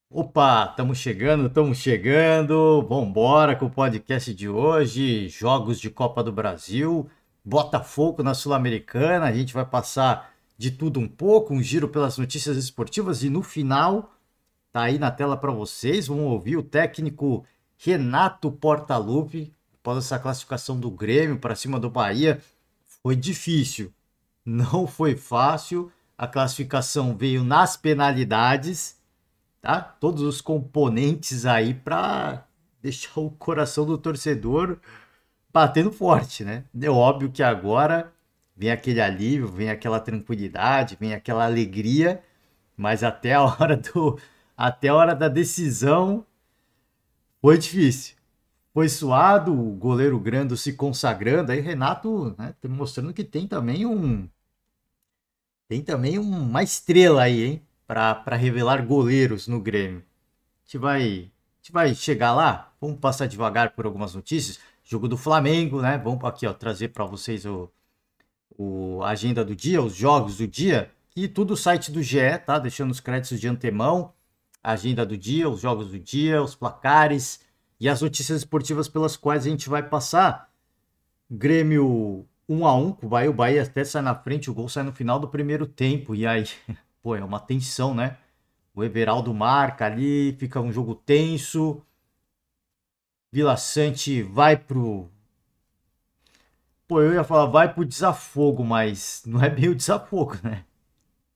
Opa, estamos chegando. Vambora com o podcast de hoje. Jogos de Copa do Brasil, Botafogo na Sul-Americana. A gente vai passar de tudo um pouco, um giro pelas notícias esportivas e no final, tá aí na tela para vocês. Vamos ouvir o técnico Renato Portaluppi após essa classificação do Grêmio para cima do Bahia. Foi difícil, não foi fácil. A classificação veio nas penalidades, tá? Todos os componentes aí para deixar o coração do torcedor batendo forte, né? É óbvio que agora vem aquele alívio, vem aquela tranquilidade, vem aquela alegria, mas até a hora da decisão foi difícil. Foi suado, o goleiro Grando se consagrando, aí Renato, né, mostrando que uma estrela aí, hein, para revelar goleiros no Grêmio. A gente vai chegar lá. Vamos passar devagar por algumas notícias. Jogo do Flamengo, né? Vamos aqui, ó, trazer para vocês a agenda do dia, os jogos do dia. E tudo o site do GE, tá? Deixando os créditos de antemão. A agenda do dia, os jogos do dia, os placares e as notícias esportivas pelas quais a gente vai passar. Grêmio 1-1 com o Bahia até sai na frente, o gol sai no final do primeiro tempo. E aí, pô, é uma tensão, né? O Everaldo marca ali, fica um jogo tenso. Vila Sante vai pro. Pô, eu ia falar vai pro desafogo, mas não é bem o desafogo, né?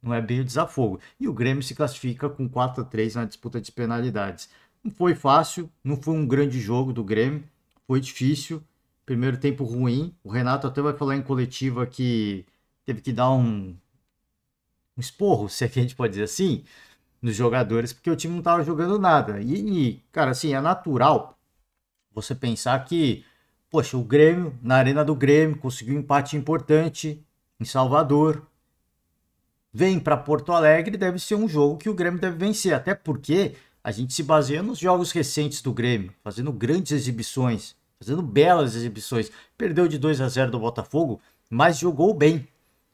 Não é bem o desafogo. E o Grêmio se classifica com 4-3 na disputa de penalidades. Não foi fácil, não foi um grande jogo do Grêmio, foi difícil. Primeiro tempo ruim. O Renato até vai falar em coletiva que teve que dar um esporro, se é que a gente pode dizer assim, nos jogadores, porque o time não estava jogando nada. Cara, assim, é natural você pensar que, poxa, o Grêmio, na Arena do Grêmio, conseguiu um empate importante em Salvador. Vem para Porto Alegre, deve ser um jogo que o Grêmio deve vencer, até porque a gente se baseia nos jogos recentes do Grêmio, fazendo grandes exibições, fazendo belas exibições. Perdeu de 2-0 do Botafogo, mas jogou bem.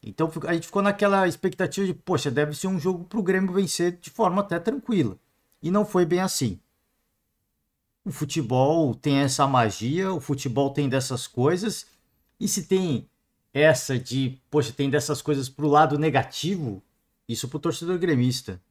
Então a gente ficou naquela expectativa de, poxa, deve ser um jogo para o Grêmio vencer de forma até tranquila. E não foi bem assim. O futebol tem essa magia, o futebol tem dessas coisas. E se tem essa de, poxa, tem dessas coisas pro lado negativo, isso pro torcedor gremista.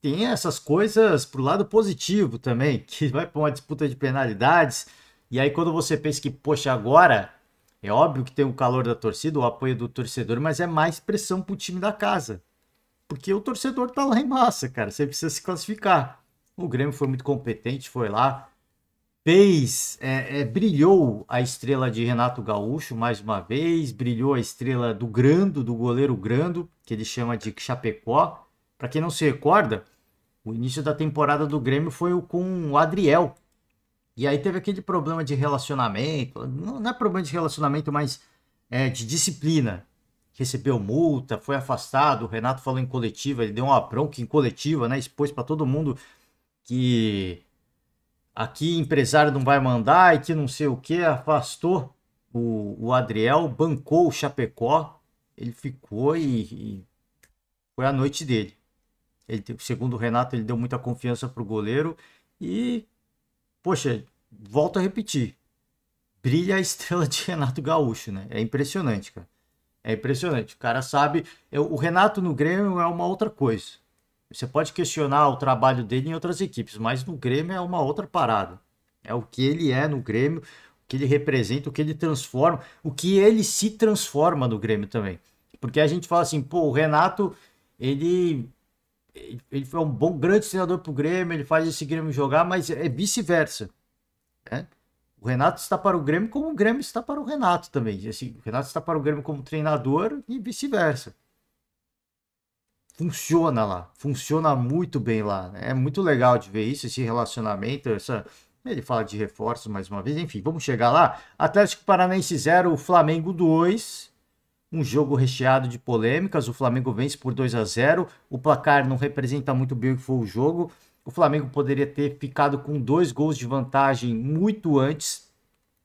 Tem essas coisas pro lado positivo também, que vai para uma disputa de penalidades. E aí quando você pensa que, poxa, agora é óbvio que tem o calor da torcida, o apoio do torcedor, mas é mais pressão pro time da casa. Porque o torcedor tá lá em massa, cara. Você precisa se classificar. O Grêmio foi muito competente, foi lá, brilhou a estrela de Renato Gaúcho mais uma vez, brilhou a estrela do Grando, do goleiro Grando, que ele chama de Chapecó. Para quem não se recorda, o início da temporada do Grêmio foi com o Adriel. E aí teve aquele problema de relacionamento, não é problema de relacionamento, mas de disciplina. Recebeu multa, foi afastado. O Renato falou em coletiva, ele deu uma bronca em coletiva, né? Expôs para todo mundo que aqui empresário não vai mandar e que não sei o que, afastou o Adriel, bancou o Chapecó, ele ficou e foi a noite dele. Segundo o Renato, ele deu muita confiança pro goleiro e, poxa, volto a repetir, brilha a estrela de Renato Gaúcho, né? É impressionante, cara. É impressionante. O cara sabe. O Renato no Grêmio é uma outra coisa. Você pode questionar o trabalho dele em outras equipes, mas no Grêmio é uma outra parada. É o que ele é no Grêmio, o que ele representa, o que ele transforma, o que ele se transforma no Grêmio também. Porque a gente fala assim, pô, o Renato, ele, ele foi um bom, grande treinador pro Grêmio, ele faz esse Grêmio jogar, mas é vice-versa, né? O Renato está para o Grêmio como o Grêmio está para o Renato também. Assim, o Renato está para o Grêmio como treinador e vice-versa. Funciona lá, funciona muito bem lá, né? É muito legal de ver isso, esse relacionamento, ele fala de reforços mais uma vez, enfim, vamos chegar lá. Atlético Paranaense 0, Flamengo 2, um jogo recheado de polêmicas, o Flamengo vence por 2-0, o placar não representa muito bem o que foi o jogo, o Flamengo poderia ter ficado com 2 gols de vantagem muito antes,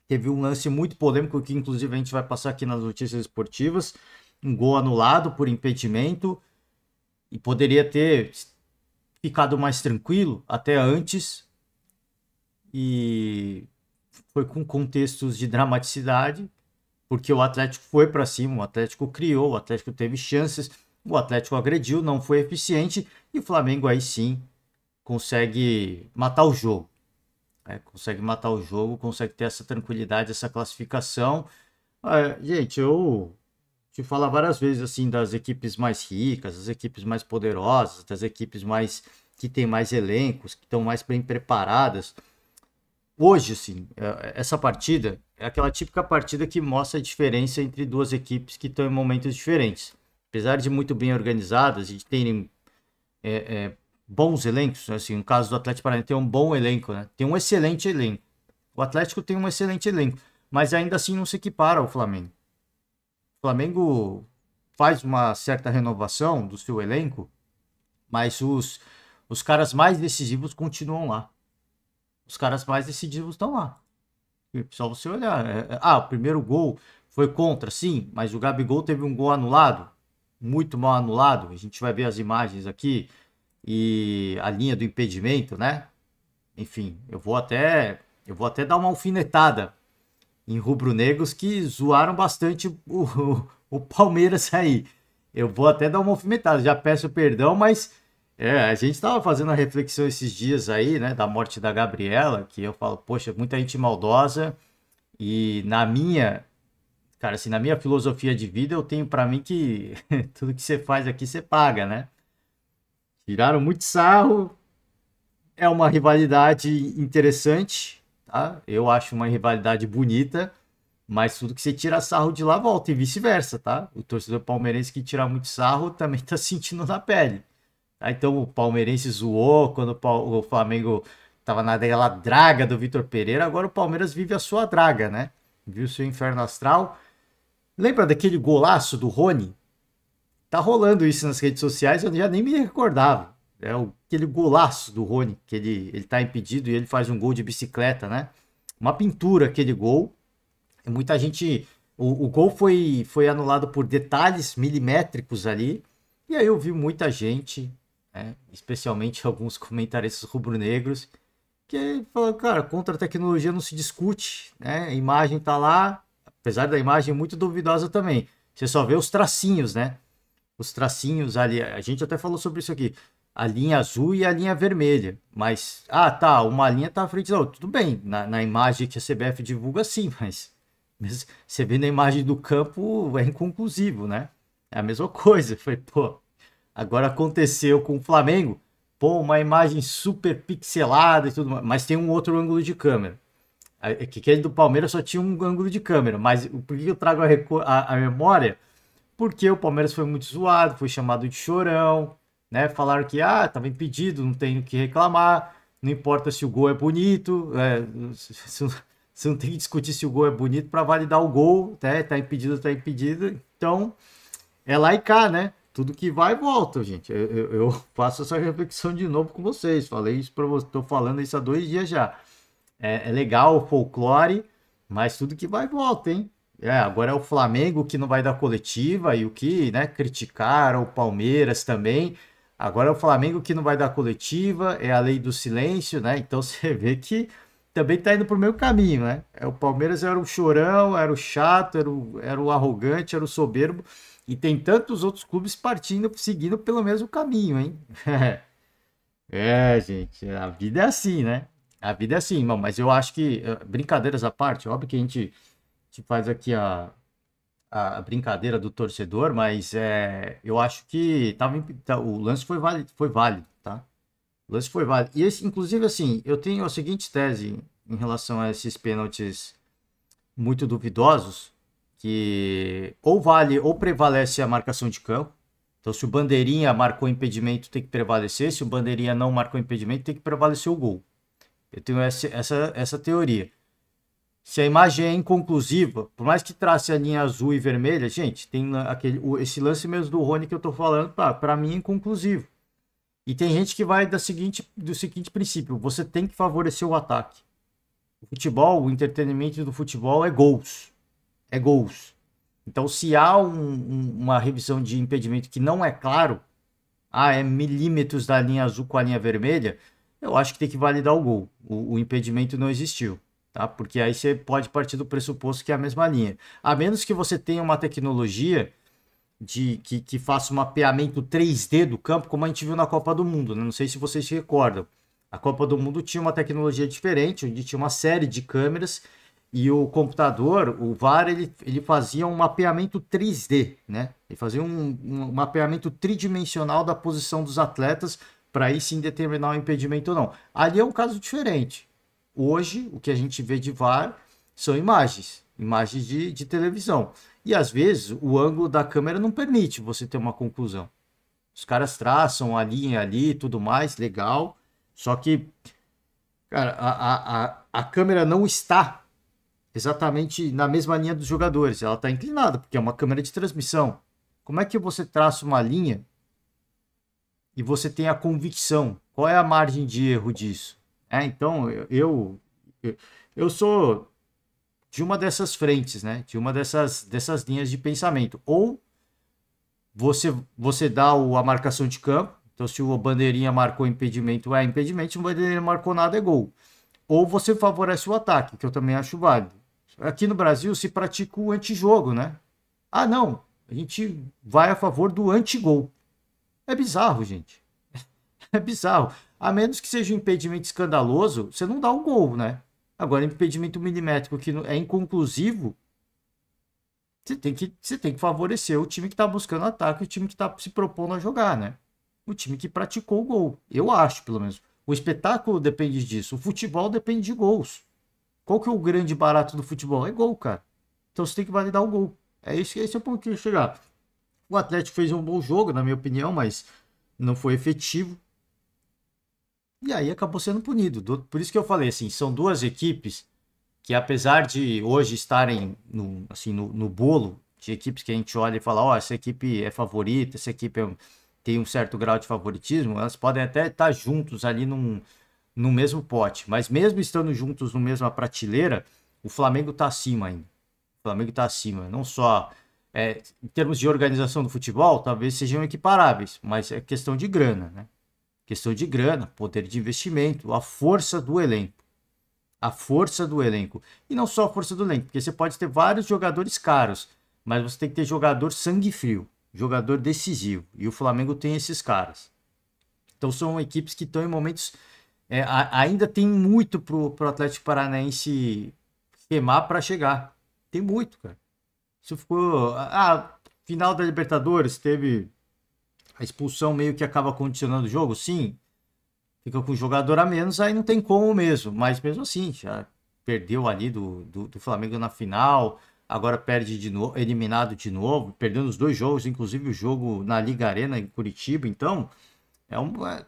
teve um lance muito polêmico que inclusive a gente vai passar aqui nas notícias esportivas, um gol anulado por impedimento, e poderia ter ficado mais tranquilo até antes e foi com contextos de dramaticidade, porque o Atlético foi para cima, o Atlético criou, o Atlético teve chances, o Atlético agrediu, não foi eficiente e o Flamengo aí sim consegue matar o jogo. Consegue matar o jogo, consegue ter essa tranquilidade, essa classificação. Gente, eu te falo várias vezes assim das equipes mais ricas, das equipes mais poderosas, das equipes mais que têm mais elencos, que estão mais bem preparadas. Hoje, assim, essa partida é aquela típica partida que mostra a diferença entre duas equipes que estão em momentos diferentes. Apesar de muito bem organizadas e de terem bons elencos, assim, no caso do Atlético Paranaense tem um bom elenco, né? Tem um excelente elenco. O Atlético tem um excelente elenco, mas ainda assim não se equipara ao Flamengo. O Flamengo faz uma certa renovação do seu elenco, mas os caras mais decisivos continuam lá. Os caras mais decisivos estão lá. Só você olhar. O primeiro gol foi contra, sim, mas o Gabigol teve um gol anulado, muito mal anulado. A gente vai ver as imagens aqui e a linha do impedimento, né? Enfim, eu vou até dar uma alfinetada em rubro-negros que zoaram bastante o Palmeiras aí. Eu vou até dar uma alfinetada, já peço perdão, mas a gente estava fazendo a reflexão esses dias aí, né, da morte da Gabriela, que eu falo, poxa, muita gente maldosa e cara, assim, na minha filosofia de vida eu tenho para mim que tudo que você faz aqui você paga, né? Tiraram muito sarro, é uma rivalidade interessante, tá? Eu acho uma rivalidade bonita, mas tudo que você tira sarro de lá volta e vice-versa, tá? O torcedor palmeirense que tira muito sarro também tá sentindo na pele. Tá? Então o palmeirense zoou quando o Flamengo tava naquela draga do Vitor Pereira, agora o Palmeiras vive a sua draga, né? Viu o seu inferno astral. Lembra daquele golaço do Rony? Tá rolando isso nas redes sociais, eu já nem me recordava. Aquele golaço do Rony, que ele tá impedido e ele faz um gol de bicicleta, né? Uma pintura aquele gol. E muita gente. O gol foi anulado por detalhes milimétricos ali. E aí eu vi muita gente, né, especialmente alguns comentaristas rubro-negros, que falam, cara, contra a tecnologia não se discute, né? A imagem tá lá, apesar da imagem muito duvidosa também. Você só vê os tracinhos, né? Os tracinhos ali, a gente até falou sobre isso aqui, a linha azul e a linha vermelha, mas, uma linha tá à frente da outra, tudo bem, na imagem que a CBF divulga sim, mas você vê na imagem do campo é inconclusivo, né? É a mesma coisa, foi, pô, agora aconteceu com o Flamengo, pô, uma imagem super pixelada e tudo mais, mas tem um outro ângulo de câmera. Aquele do Palmeiras só tinha um ângulo de câmera, mas por que eu trago a memória? Porque o Palmeiras foi muito zoado, foi chamado de chorão, né? Falaram que tava impedido, não tem o que reclamar, não importa se o gol é bonito, você não tem que discutir se o gol é bonito para validar o gol, né? Tá impedido, tá impedido. Então, é lá e cá, né? Tudo que vai, volta, gente. Eu faço essa reflexão de novo com vocês. Falei isso para vocês, tô falando isso há 2 dias já. É legal o folclore, mas tudo que vai, volta, hein? Agora é o Flamengo que não vai dar coletiva e o que, né, criticaram o Palmeiras também. Agora é o Flamengo que não vai dar coletiva, é a lei do silêncio, né? Então você vê que também tá indo pro meio caminho, né? O Palmeiras era o chorão, era o chato, era o arrogante, era o soberbo. E tem tantos outros clubes seguindo pelo mesmo caminho, hein? Gente, a vida é assim, né? A vida é assim, irmão, mas eu acho que, brincadeiras à parte, óbvio que a gente faz aqui a brincadeira do torcedor, mas eu acho que o lance foi válido, tá? O lance foi válido. E inclusive, assim, eu tenho a seguinte tese em relação a esses pênaltis muito duvidosos, que ou prevalece a marcação de campo. Então, se o bandeirinha marcou impedimento, tem que prevalecer. Se o bandeirinha não marcou impedimento, tem que prevalecer o gol. Eu tenho essa teoria. Se a imagem é inconclusiva, por mais que trace a linha azul e vermelha, gente, tem esse lance mesmo do Rony que eu tô falando, para mim é inconclusivo. E tem gente que vai do seguinte princípio: você tem que favorecer o ataque. O futebol, o entretenimento do futebol é gols. É gols. Então, se há uma revisão de impedimento que não é claro, é milímetros da linha azul com a linha vermelha, eu acho que tem que validar o gol. O impedimento não existiu, tá? Porque aí você pode partir do pressuposto que é a mesma linha. A menos que você tenha uma tecnologia que faça um mapeamento 3D do campo, como a gente viu na Copa do Mundo, né? Não sei se vocês se recordam. A Copa do Mundo tinha uma tecnologia diferente, onde tinha uma série de câmeras e o computador, o VAR, ele fazia um mapeamento 3D, né? Ele fazia um mapeamento tridimensional da posição dos atletas para aí sim determinar o impedimento ou não. Ali é um caso diferente. Hoje, o que a gente vê de VAR são imagens de televisão. E às vezes o ângulo da câmera não permite você ter uma conclusão. Os caras traçam a linha ali e tudo mais, legal. Só que, cara, a câmera não está exatamente na mesma linha dos jogadores. Ela está inclinada, porque é uma câmera de transmissão. Como é que você traça uma linha e você tem a convicção? Qual é a margem de erro disso? Então, eu sou de uma dessas frentes, né? De uma dessas linhas de pensamento. Ou você dá a marcação de campo. Então, se o bandeirinha marcou impedimento, é impedimento. Se o bandeirinha não marcou nada, é gol. Ou você favorece o ataque, que eu também acho válido. Aqui no Brasil se pratica o antijogo, né? Não. A gente vai a favor do antigol. É bizarro, gente. É bizarro. A menos que seja um impedimento escandaloso, você não dá o gol, né? Agora, impedimento milimétrico que é inconclusivo, você tem que favorecer o time que está buscando ataque, o time que está se propondo a jogar, né? O time que praticou o gol. Eu acho, pelo menos. O espetáculo depende disso. O futebol depende de gols. Qual que é o grande barato do futebol? É gol, cara. Então você tem que validar o gol. Esse é o ponto que eu ia chegar. O Atlético fez um bom jogo, na minha opinião, mas não foi efetivo. E aí acabou sendo punido. Por isso que eu falei assim, são duas equipes que apesar de hoje estarem no bolo de equipes que a gente olha e fala, essa equipe é favorita, essa equipe tem um certo grau de favoritismo, elas podem até estar juntos ali no mesmo pote. Mas mesmo estando juntos na mesma prateleira, o Flamengo está acima ainda. O Flamengo está acima. Não só em termos de organização do futebol, talvez sejam equiparáveis, mas é questão de grana, né? Questão de grana, poder de investimento, a força do elenco. A força do elenco. E não só a força do elenco, porque você pode ter vários jogadores caros, mas você tem que ter jogador sangue frio, jogador decisivo. E o Flamengo tem esses caras. Então são equipes que estão em momentos... ainda tem muito pro Atlético Paranaense remar para chegar. Tem muito, cara. Isso ficou... final da Libertadores teve... A expulsão meio que acaba condicionando o jogo, sim. Fica com o jogador a menos, aí não tem como mesmo. Mas mesmo assim, já perdeu ali do Flamengo na final. Agora perde de novo, eliminado de novo. Perdendo os dois jogos, inclusive o jogo na Liga Arena em Curitiba. Então,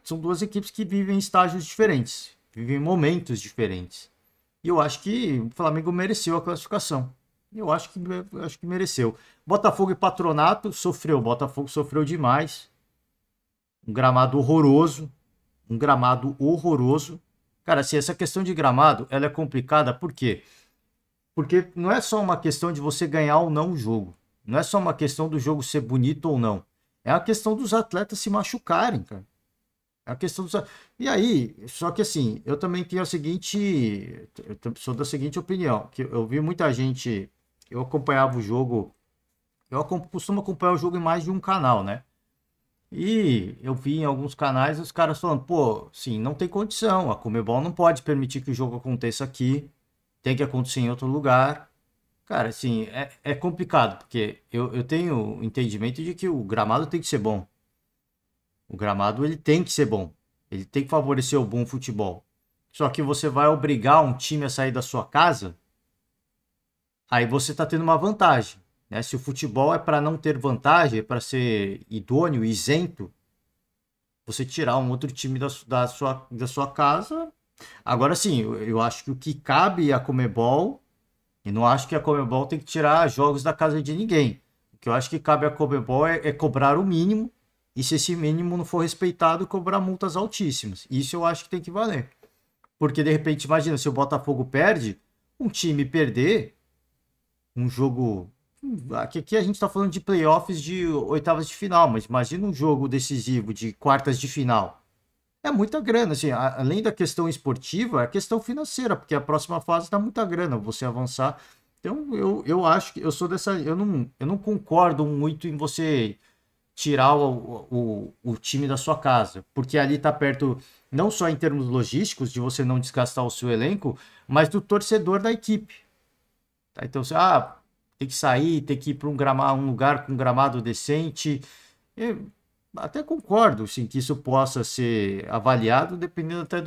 são duas equipes que vivem estágios diferentes. Vivem momentos diferentes. E eu acho que o Flamengo mereceu a classificação. Eu acho que mereceu. Botafogo e Patronato sofreu. Botafogo sofreu demais. Um gramado horroroso. Cara, assim, essa questão de gramado, ela é complicada, por quê? Porque não é só uma questão de você ganhar ou não o jogo. Não é só uma questão do jogo ser bonito ou não. É a questão dos atletas se machucarem, cara. É a questão dos... E aí, só que assim, eu também tenho a seguinte... Eu sou da seguinte opinião, que eu vi muita gente... Eu acompanhava o jogo... Eu costumo acompanhar o jogo em mais de um canal, né? E eu vi em alguns canais os caras falando, sim, não tem condição, a Conmebol não pode permitir que o jogo aconteça aqui, tem que acontecer em outro lugar. Cara, assim, é complicado, porque eu tenho o entendimento de que o gramado tem que ser bom. O gramado, ele tem que ser bom. Ele tem que favorecer o bom futebol. Só que você vai obrigar um time a sair da sua casa, aí você está tendo uma vantagem. Né? Se o futebol é para não ter vantagem, é para ser idôneo, isento, você tirar um outro time da sua casa. Agora sim, eu acho que o que cabe à Conmebol, e não acho que a Conmebol tem que tirar jogos da casa de ninguém. O que eu acho que cabe à Conmebol é cobrar o mínimo, e se esse mínimo não for respeitado, cobrar multas altíssimas. Isso eu acho que tem que valer. Porque de repente, imagina, se o Botafogo perde, um time perder um jogo Aqui a gente está falando de playoffs de oitavas de final, mas imagina um jogo decisivo de quartas de final. É muita grana, assim, além da questão esportiva, é a questão financeira, porque a próxima fase dá muita grana você avançar. Então, eu acho que eu sou dessa. Eu não concordo muito em você tirar o time da sua casa, porque ali tá perto, não só em termos logísticos, de você não desgastar o seu elenco, mas do torcedor da equipe. Tá? Então, você, tem que sair, tem que ir para um lugar com gramado decente. Eu até concordo, sim, que isso possa ser avaliado dependendo até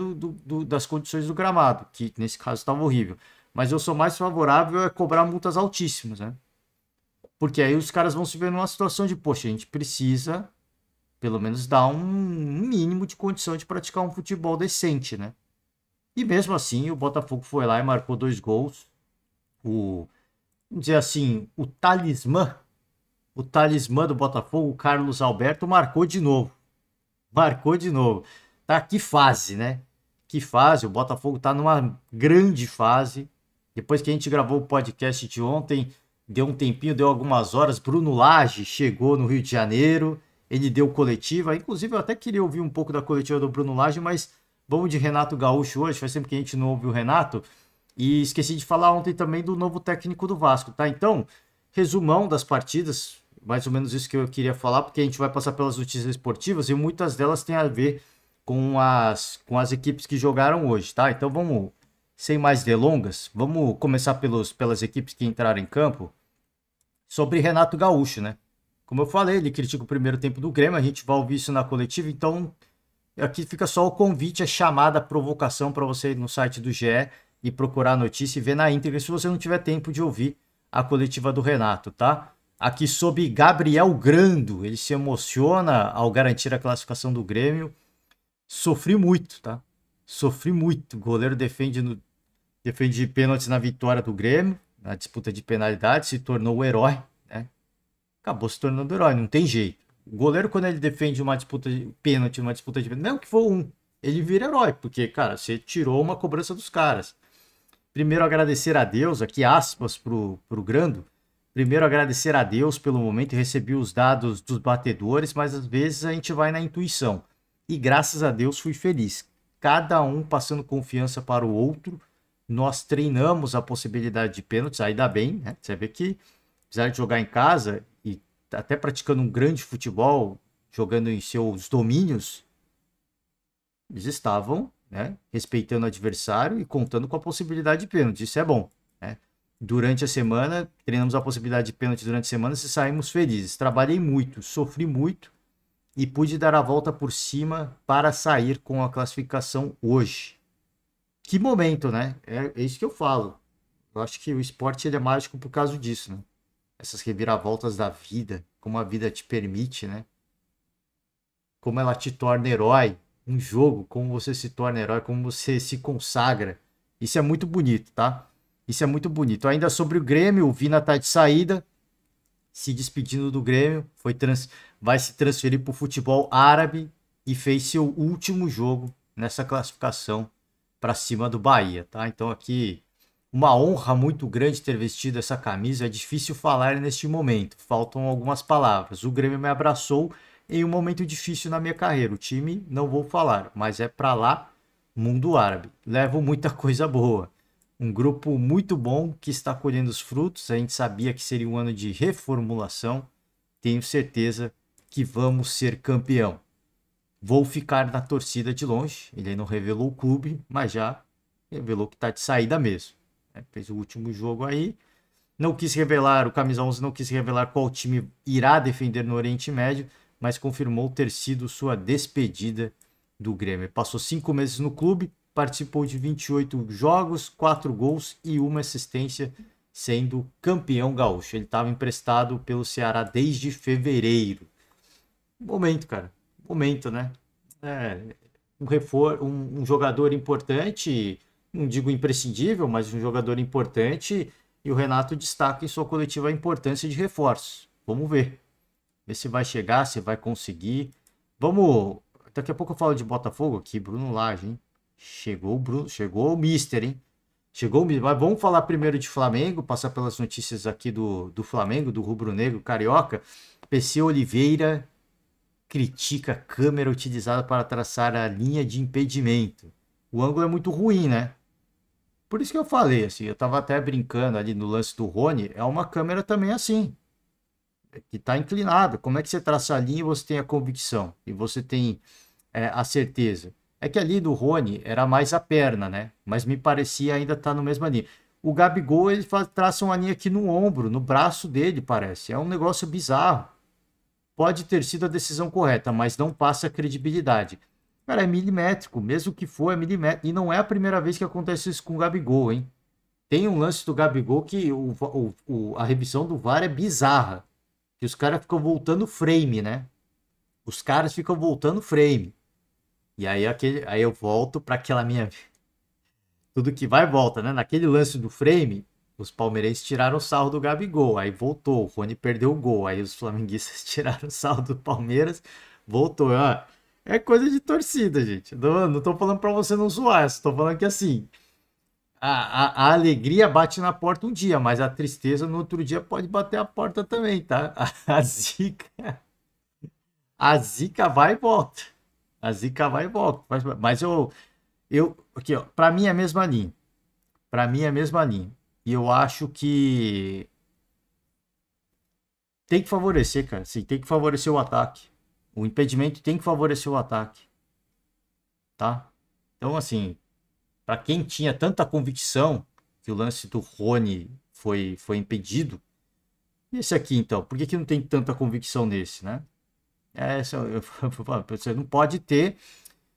das condições do gramado, que nesse caso estava horrível. Mas eu sou mais favorável a cobrar multas altíssimas, né? Porque aí os caras vão se ver numa situação de, poxa, a gente precisa pelo menos dar um mínimo de condição de praticar um futebol decente, né? E mesmo assim, o Botafogo foi lá e marcou 2 gols. Vamos dizer assim, o talismã do Botafogo, o Carlos Alberto, marcou de novo. Marcou de novo. Tá, que fase, né? Que fase. O Botafogo tá numa grande fase. Depois que a gente gravou o podcast de ontem, deu um tempinho, deu algumas horas. Bruno Lage chegou no Rio de Janeiro. Ele deu coletiva. Inclusive, eu até queria ouvir um pouco da coletiva do Bruno Lage, mas vamos de Renato Gaúcho hoje. Faz tempo que a gente não ouve o Renato. E esqueci de falar ontem também do novo técnico do Vasco, tá? Então, resumão das partidas, mais ou menos isso que eu queria falar, porque a gente vai passar pelas notícias esportivas e muitas delas têm a ver com as equipes que jogaram hoje, tá? Então vamos, sem mais delongas, vamos começar pelas equipes que entraram em campo. Sobre Renato Gaúcho, né? Como eu falei, ele critica o primeiro tempo do Grêmio, a gente vai ouvir isso na coletiva, então aqui fica só o convite, a chamada, a provocação para você ir no site do GE e procurar a notícia e ver na íntegra se você não tiver tempo de ouvir a coletiva do Renato, tá? Aqui sob Gabriel Grando, ele se emociona ao garantir a classificação do Grêmio. Sofri muito, tá? Sofri muito. O goleiro defende pênaltis na vitória do Grêmio, na disputa de penalidade, se tornou o herói, né? Acabou se tornando herói, não tem jeito. O goleiro, quando ele defende uma disputa de pênalti, uma disputa de pênalti, mesmo que for ele vira herói, porque, cara, você tirou uma cobrança dos caras. Primeiro agradecer a Deus, aqui aspas pro Grando. Primeiro agradecer a Deus pelo momento e recebi os dados dos batedores, mas às vezes a gente vai na intuição. E graças a Deus fui feliz. Cada um passando confiança para o outro. Nós treinamos a possibilidade de pênaltis, ainda bem, né? Você vê que, apesar de jogar em casa e até praticando um grande futebol, jogando em seus domínios, eles estavam, né, respeitando o adversário e contando com a possibilidade de pênalti. Isso é bom, né? Durante a semana, treinamos a possibilidade de pênalti durante a semana e saímos felizes. Trabalhei muito, sofri muito e pude dar a volta por cima para sair com a classificação hoje. Que momento, né? É isso que eu falo. Eu acho que o esporte ele é mágico por causa disso, né? Essas reviravoltas da vida, como a vida te permite, né? Como ela te torna herói. Um jogo, como você se torna herói, como você se consagra. Isso é muito bonito, tá? Isso é muito bonito. Ainda sobre o Grêmio, o Vina tá de saída, se despedindo do Grêmio, vai se transferir para o futebol árabe e fez seu último jogo nessa classificação para cima do Bahia, tá? Então aqui uma honra muito grande ter vestido essa camisa. É difícil falar neste momento, faltam algumas palavras. O Grêmio me abraçou em um momento difícil na minha carreira. O time não vou falar, mas é para lá, mundo árabe. Levo muita coisa boa. Um grupo muito bom que está colhendo os frutos. A gente sabia que seria um ano de reformulação. Tenho certeza que vamos ser campeão. Vou ficar na torcida de longe. Ele não revelou o clube, mas já revelou que está de saída mesmo. Fez o último jogo aí. Não quis revelar, o Camisa 11 não quis revelar qual time irá defender no Oriente Médio, mas confirmou ter sido sua despedida do Grêmio. Passou 5 meses no clube, participou de 28 jogos, 4 gols e 1 assistência, sendo campeão gaúcho. Ele estava emprestado pelo Ceará desde fevereiro. Momento, cara. Momento, né? Um jogador importante, não digo imprescindível, mas um jogador importante, e o Renato destaca em sua coletiva a importância de reforços. Vamos ver. Ver se vai chegar, se vai conseguir. Vamos. Daqui a pouco eu falo de Botafogo aqui, Bruno Lage, hein? Chegou o Bruno, chegou o Mister, hein? Mas vamos falar primeiro de Flamengo, passar pelas notícias aqui do Flamengo, do rubro-negro carioca. PC Oliveira critica a câmera utilizada para traçar a linha de impedimento. O ângulo é muito ruim, né? Por isso que eu falei, assim, eu tava até brincando ali no lance do Rony, é uma câmera também assim, que tá inclinada. Como é que você traça a linha e você tem a convicção? E você tem a certeza? É que ali do Rony era mais a perna, né? Mas me parecia ainda estar no mesma linha. O Gabigol, ele traça uma linha aqui no ombro, no braço dele, parece. É um negócio bizarro. Pode ter sido a decisão correta, mas não passa credibilidade. Cara, é milimétrico, mesmo que for, é milimétrico. E não é a primeira vez que acontece isso com o Gabigol, hein? Tem um lance do Gabigol que a revisão do VAR é bizarra. Que os caras ficam voltando frame, né? Os caras ficam voltando frame. E aí eu volto para aquela minha. Tudo que vai volta, né? Naquele lance do frame, os palmeirenses tiraram o sarro do Gabigol. Aí voltou, o Rony perdeu o gol. Aí os flamenguistas tiraram o sarro do Palmeiras, voltou. Ah, é coisa de torcida, gente. Não tô falando para você não zoar, estou falando que assim. A alegria bate na porta um dia, mas a tristeza no outro dia pode bater a porta também, tá? A zica vai e volta. A zica vai e volta. Mas aqui, ó, pra mim é a mesma linha. Pra mim é a mesma linha. E eu acho que tem que favorecer, cara. Sim, tem que favorecer o ataque. O impedimento tem que favorecer o ataque, tá? Então, assim, pra quem tinha tanta convicção que o lance do Rony foi impedido, e esse aqui, então? Por que não tem tanta convicção nesse, né? Você não pode ter.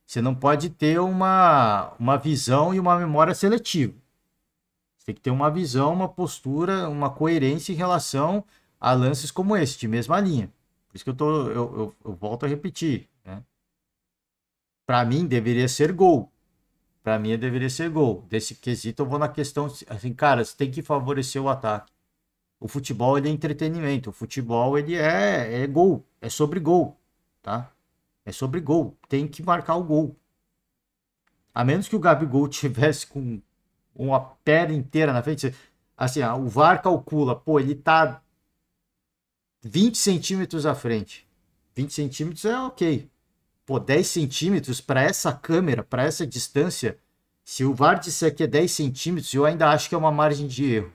Você não pode ter uma visão e uma memória seletiva. Você tem que ter uma visão, uma postura, uma coerência em relação a lances como esse, de mesma linha. Por isso que eu volto a repetir. Né? Para mim, deveria ser gol. Para mim, deveria ser gol. Desse quesito, eu vou na questão, assim, cara, você tem que favorecer o ataque. O futebol, ele é entretenimento. O futebol, ele é gol. É sobre gol, tá? É sobre gol. Tem que marcar o gol. A menos que o Gabigol tivesse com uma perna inteira na frente. Assim, o VAR calcula, pô, ele tá 20 centímetros à frente. 20 centímetros é ok. Pô, 10 centímetros para essa câmera, para essa distância, se o VAR disser que é 10 centímetros, eu ainda acho que é uma margem de erro.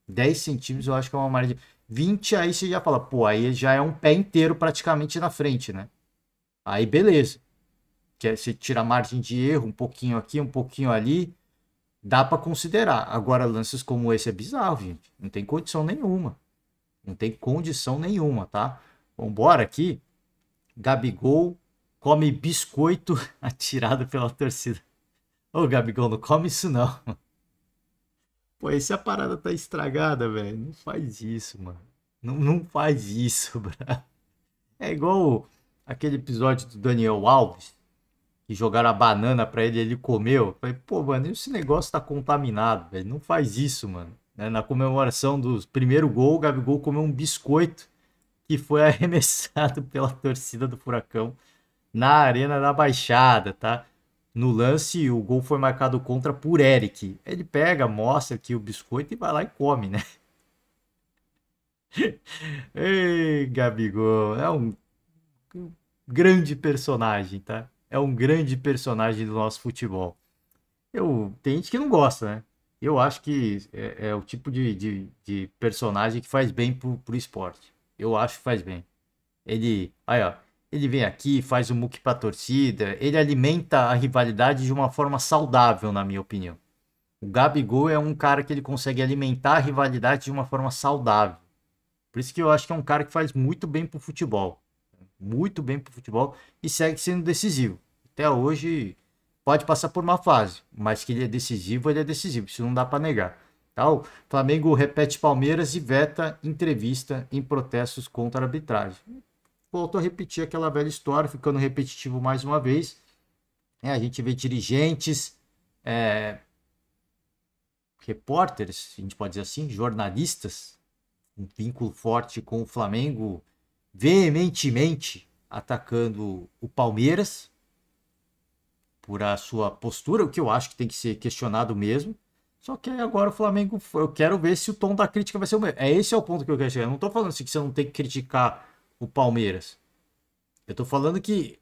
10 centímetros eu acho que é uma margem de... 20, aí você já fala, pô, aí já é um pé inteiro praticamente na frente, né? Aí beleza. Que você tira a margem de erro, um pouquinho aqui, um pouquinho ali, dá para considerar. Agora, lances como esse é bizarro, gente. Não tem condição nenhuma. Não tem condição nenhuma, tá? Vambora aqui. Gabigol come biscoito atirado pela torcida. Ô, Gabigol, não come isso não. Pô, e se a parada tá estragada, velho? Não faz isso, mano. Não faz isso, bro. É igual aquele episódio do Daniel Alves, que jogaram a banana pra ele e ele comeu. Eu falei, pô, mano, esse negócio tá contaminado, velho. Não faz isso, mano. Né? Na comemoração do primeiro gol, o Gabigol comeu um biscoito que foi arremessado pela torcida do Furacão na Arena da Baixada, tá? No lance, o gol foi marcado contra por Eric. Ele pega, mostra aqui o biscoito e vai lá e come, né? Ei, Gabigol, é um grande personagem, tá? É um grande personagem do nosso futebol. Tem gente que não gosta, né? Eu acho que é o tipo de personagem que faz bem pro esporte. Eu acho que faz bem. Aí, ó, ele vem aqui, faz o muque pra torcida, ele alimenta a rivalidade de uma forma saudável, na minha opinião. O Gabigol é um cara que ele consegue alimentar a rivalidade de uma forma saudável. Por isso que eu acho que é um cara que faz muito bem pro futebol. Muito bem pro futebol e segue sendo decisivo. Até hoje pode passar por uma fase, mas que ele é decisivo, ele é decisivo. Isso não dá para negar. Tá? O Flamengo repete Palmeiras e veta entrevista em protestos contra a arbitragem. Volto a repetir aquela velha história, ficando repetitivo mais uma vez. A gente vê dirigentes, repórteres, a gente pode dizer assim, jornalistas, um vínculo forte com o Flamengo, veementemente atacando o Palmeiras por a sua postura, o que eu acho que tem que ser questionado mesmo. Só que aí agora o Flamengo, eu quero ver se o tom da crítica vai ser o mesmo. Esse é o ponto que eu quero chegar. Eu não tô falando assim que você não tem que criticar o Palmeiras. Eu tô falando que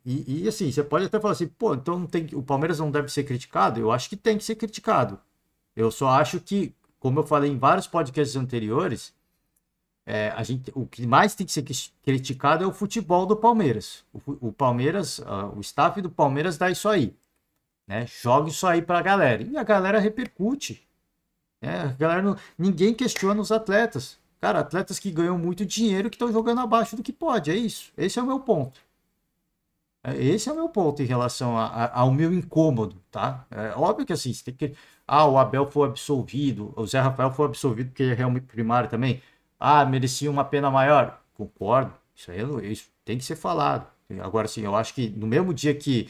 e assim, você pode até falar assim, pô, então não tem, o Palmeiras não deve ser criticado? Eu acho que tem que ser criticado. Eu só acho que, como eu falei em vários podcasts anteriores, o que mais tem que ser criticado é o futebol do Palmeiras. O Palmeiras, o staff do Palmeiras dá isso aí, né? Joga isso aí pra galera. E a galera repercute. Né? A galera ninguém questiona os atletas. Cara, atletas que ganham muito dinheiro que estão jogando abaixo do que pode, é isso. Esse é o meu ponto. Esse é o meu ponto em relação ao meu incômodo, tá? É óbvio que assim, você tem que. Ah, o Abel foi absolvido, o Zé Rafael foi absolvido porque é realmente primário também. Ah, merecia uma pena maior. Concordo, isso aí isso tem que ser falado. Agora, sim, eu acho que no mesmo dia que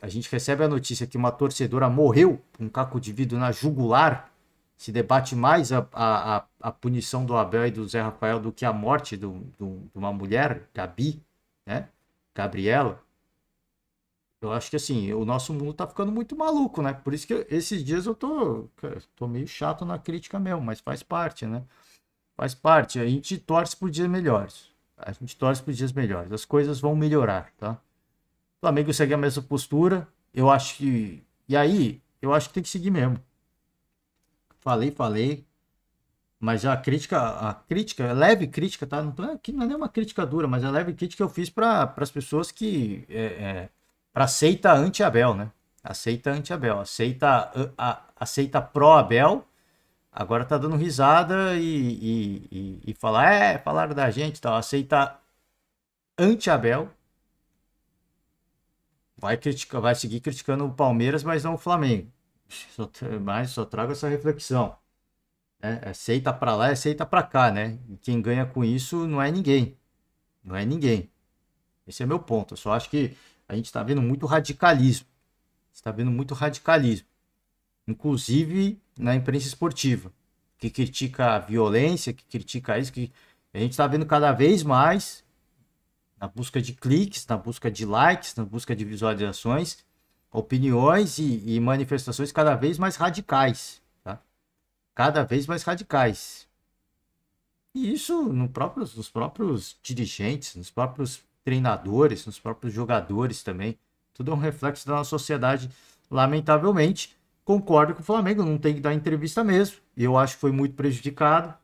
a gente recebe a notícia que uma torcedora morreu com um caco de vidro na jugular, se debate mais a punição do Abel e do Zé Rafael do que a morte de uma mulher, Gabi, né? Gabriela, eu acho que assim, o nosso mundo tá ficando muito maluco, né? Por isso que esses dias eu tô meio chato na crítica mesmo, mas faz parte, né? Faz parte. A gente torce por dias melhores. A gente torce por dias melhores. As coisas vão melhorar, tá? O Flamengo segue a mesma postura. Eu acho que. E aí, eu acho que tem que seguir mesmo. Falei. Mas a leve crítica, tá? Que não é nem uma crítica dura, mas a leve crítica eu fiz para as pessoas que para seita anti-Abel, né? Aceita anti-Abel, aceita pró-Abel, agora tá dando risada e falar, falaram da gente, tal, aceita anti-Abel, vai seguir criticando o Palmeiras, mas não o Flamengo. Mas só trago essa reflexão. Aceita para lá, aceita para cá, né? E quem ganha com isso não é ninguém. Não é ninguém. Esse é meu ponto. Eu só acho que a gente está vendo muito radicalismo. Está vendo muito radicalismo. Inclusive na imprensa esportiva. Que critica a violência, que critica isso. Que a gente está vendo cada vez mais na busca de cliques, na busca de likes, na busca de visualizações, opiniões e manifestações cada vez mais radicais. Cada vez mais radicais. E isso nos próprios dirigentes, nos próprios treinadores, nos próprios jogadores também. Tudo é um reflexo da nossa sociedade, lamentavelmente. Concordo com o Flamengo, não tem que dar entrevista mesmo. Eu acho que foi muito prejudicado.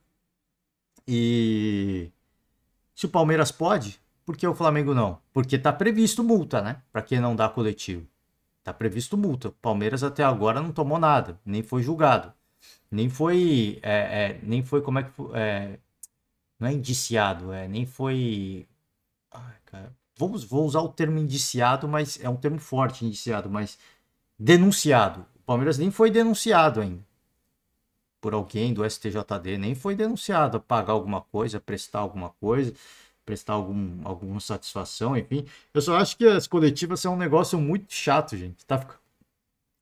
E se o Palmeiras pode, por que o Flamengo não? Porque está previsto multa, né? Para quem não dá coletivo. Está previsto multa. O Palmeiras até agora não tomou nada, nem foi julgado. Nem foi como é que foi, não é indiciado, nem foi, cara, vou usar o termo indiciado, mas é um termo forte, indiciado, mas denunciado. O Palmeiras nem foi denunciado ainda por alguém do STJD, nem foi denunciado a pagar alguma coisa, prestar alguma coisa, prestar alguma satisfação, enfim. Eu só acho que as coletivas são um negócio muito chato, gente.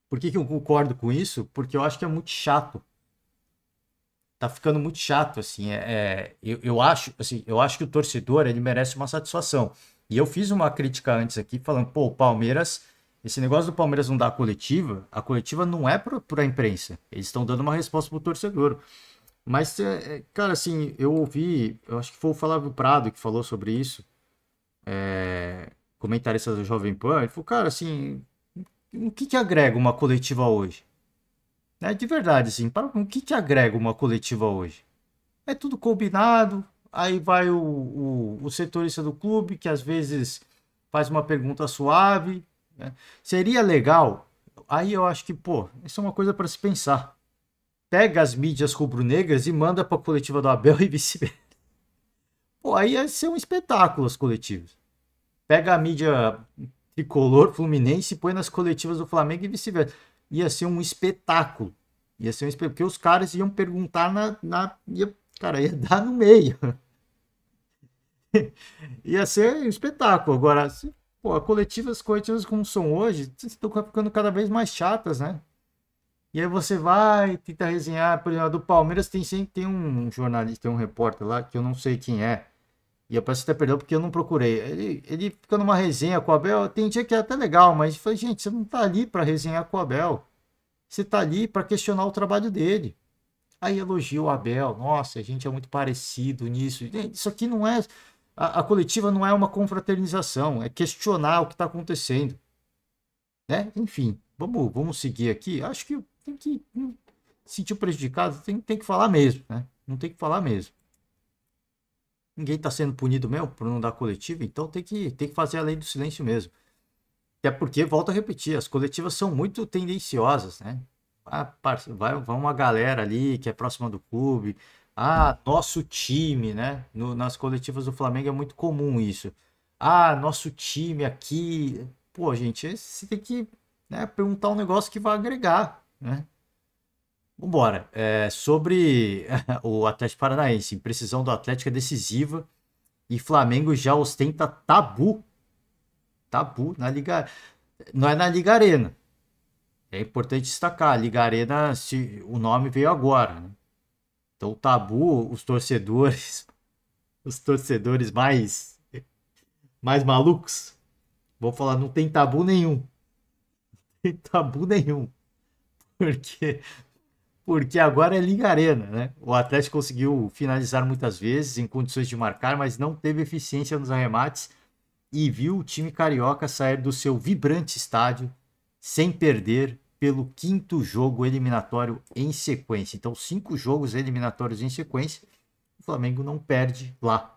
Por que eu concordo com isso? Porque eu acho que é muito chato. Tá ficando muito chato, assim, eu acho, assim, eu acho que o torcedor, ele merece uma satisfação. E eu fiz uma crítica antes aqui, falando, pô, o Palmeiras, esse negócio do Palmeiras não dar a coletiva não é para a imprensa, eles estão dando uma resposta pro torcedor. Mas, cara, assim, eu acho que foi o Flávio Prado que falou sobre isso, comentarista do Jovem Pan, ele falou, cara, assim, o que agrega uma coletiva hoje? De verdade, assim, o que agrega uma coletiva hoje? É tudo combinado, aí vai o setorista do clube, que às vezes faz uma pergunta suave, né? Seria legal, aí eu acho que, pô, isso é uma coisa para se pensar. Pega as mídias rubro-negras e manda para a coletiva do Abel e vice-versa. Pô, aí ia ser um espetáculo as coletivas. Pega a mídia tricolor, fluminense e põe nas coletivas do Flamengo e vice-versa. Ia ser um espetáculo. Ia ser um espetáculo. Porque os caras iam perguntar cara, ia dar no meio. Ia ser um espetáculo. Agora, pô, as coletivas como são hoje, estão ficando cada vez mais chatas, né? E aí você vai, tenta resenhar, por exemplo, do Palmeiras tem um jornalista, tem um repórter lá, que eu não sei quem é. E eu peço até perdão porque eu não procurei. Ele fica numa resenha com o Abel, tem dia que é até legal, mas eu falei, gente, você não tá ali para resenhar com o Abel. Você tá ali para questionar o trabalho dele. Aí elogia o Abel, nossa, a gente é muito parecido nisso. Isso aqui não é. A coletiva não é uma confraternização, é questionar o que está acontecendo. Né? Enfim, vamos seguir aqui. Acho que tem que se sentir prejudicado, tem que falar mesmo, né? Não tem que falar mesmo. Ninguém está sendo punido mesmo por não dar coletiva, então tem que fazer a lei do silêncio mesmo. Até porque, volto a repetir, as coletivas são muito tendenciosas, né? Vai uma galera ali que é próxima do clube. Ah, nosso time, né? Nas coletivas do Flamengo é muito comum isso. Ah, nosso time aqui. Pô, gente, você tem que, né, perguntar um negócio que vai agregar, né? Vambora. Sobre o Atlético Paranaense, imprecisão do Atlético é decisiva e Flamengo já ostenta tabu. Tabu na Liga. Não é na Liga Arena. É importante destacar, a Liga Arena, o nome veio agora, né? Então o tabu, os torcedores mais malucos, vão falar, não tem tabu nenhum. Não tem tabu nenhum. Porque Porque agora é Liga Arena, né? O Atlético conseguiu finalizar muitas vezes em condições de marcar, mas não teve eficiência nos arremates e viu o time carioca sair do seu vibrante estádio sem perder pelo quinto jogo eliminatório em sequência. Então, 5 jogos eliminatórios em sequência, o Flamengo não perde lá.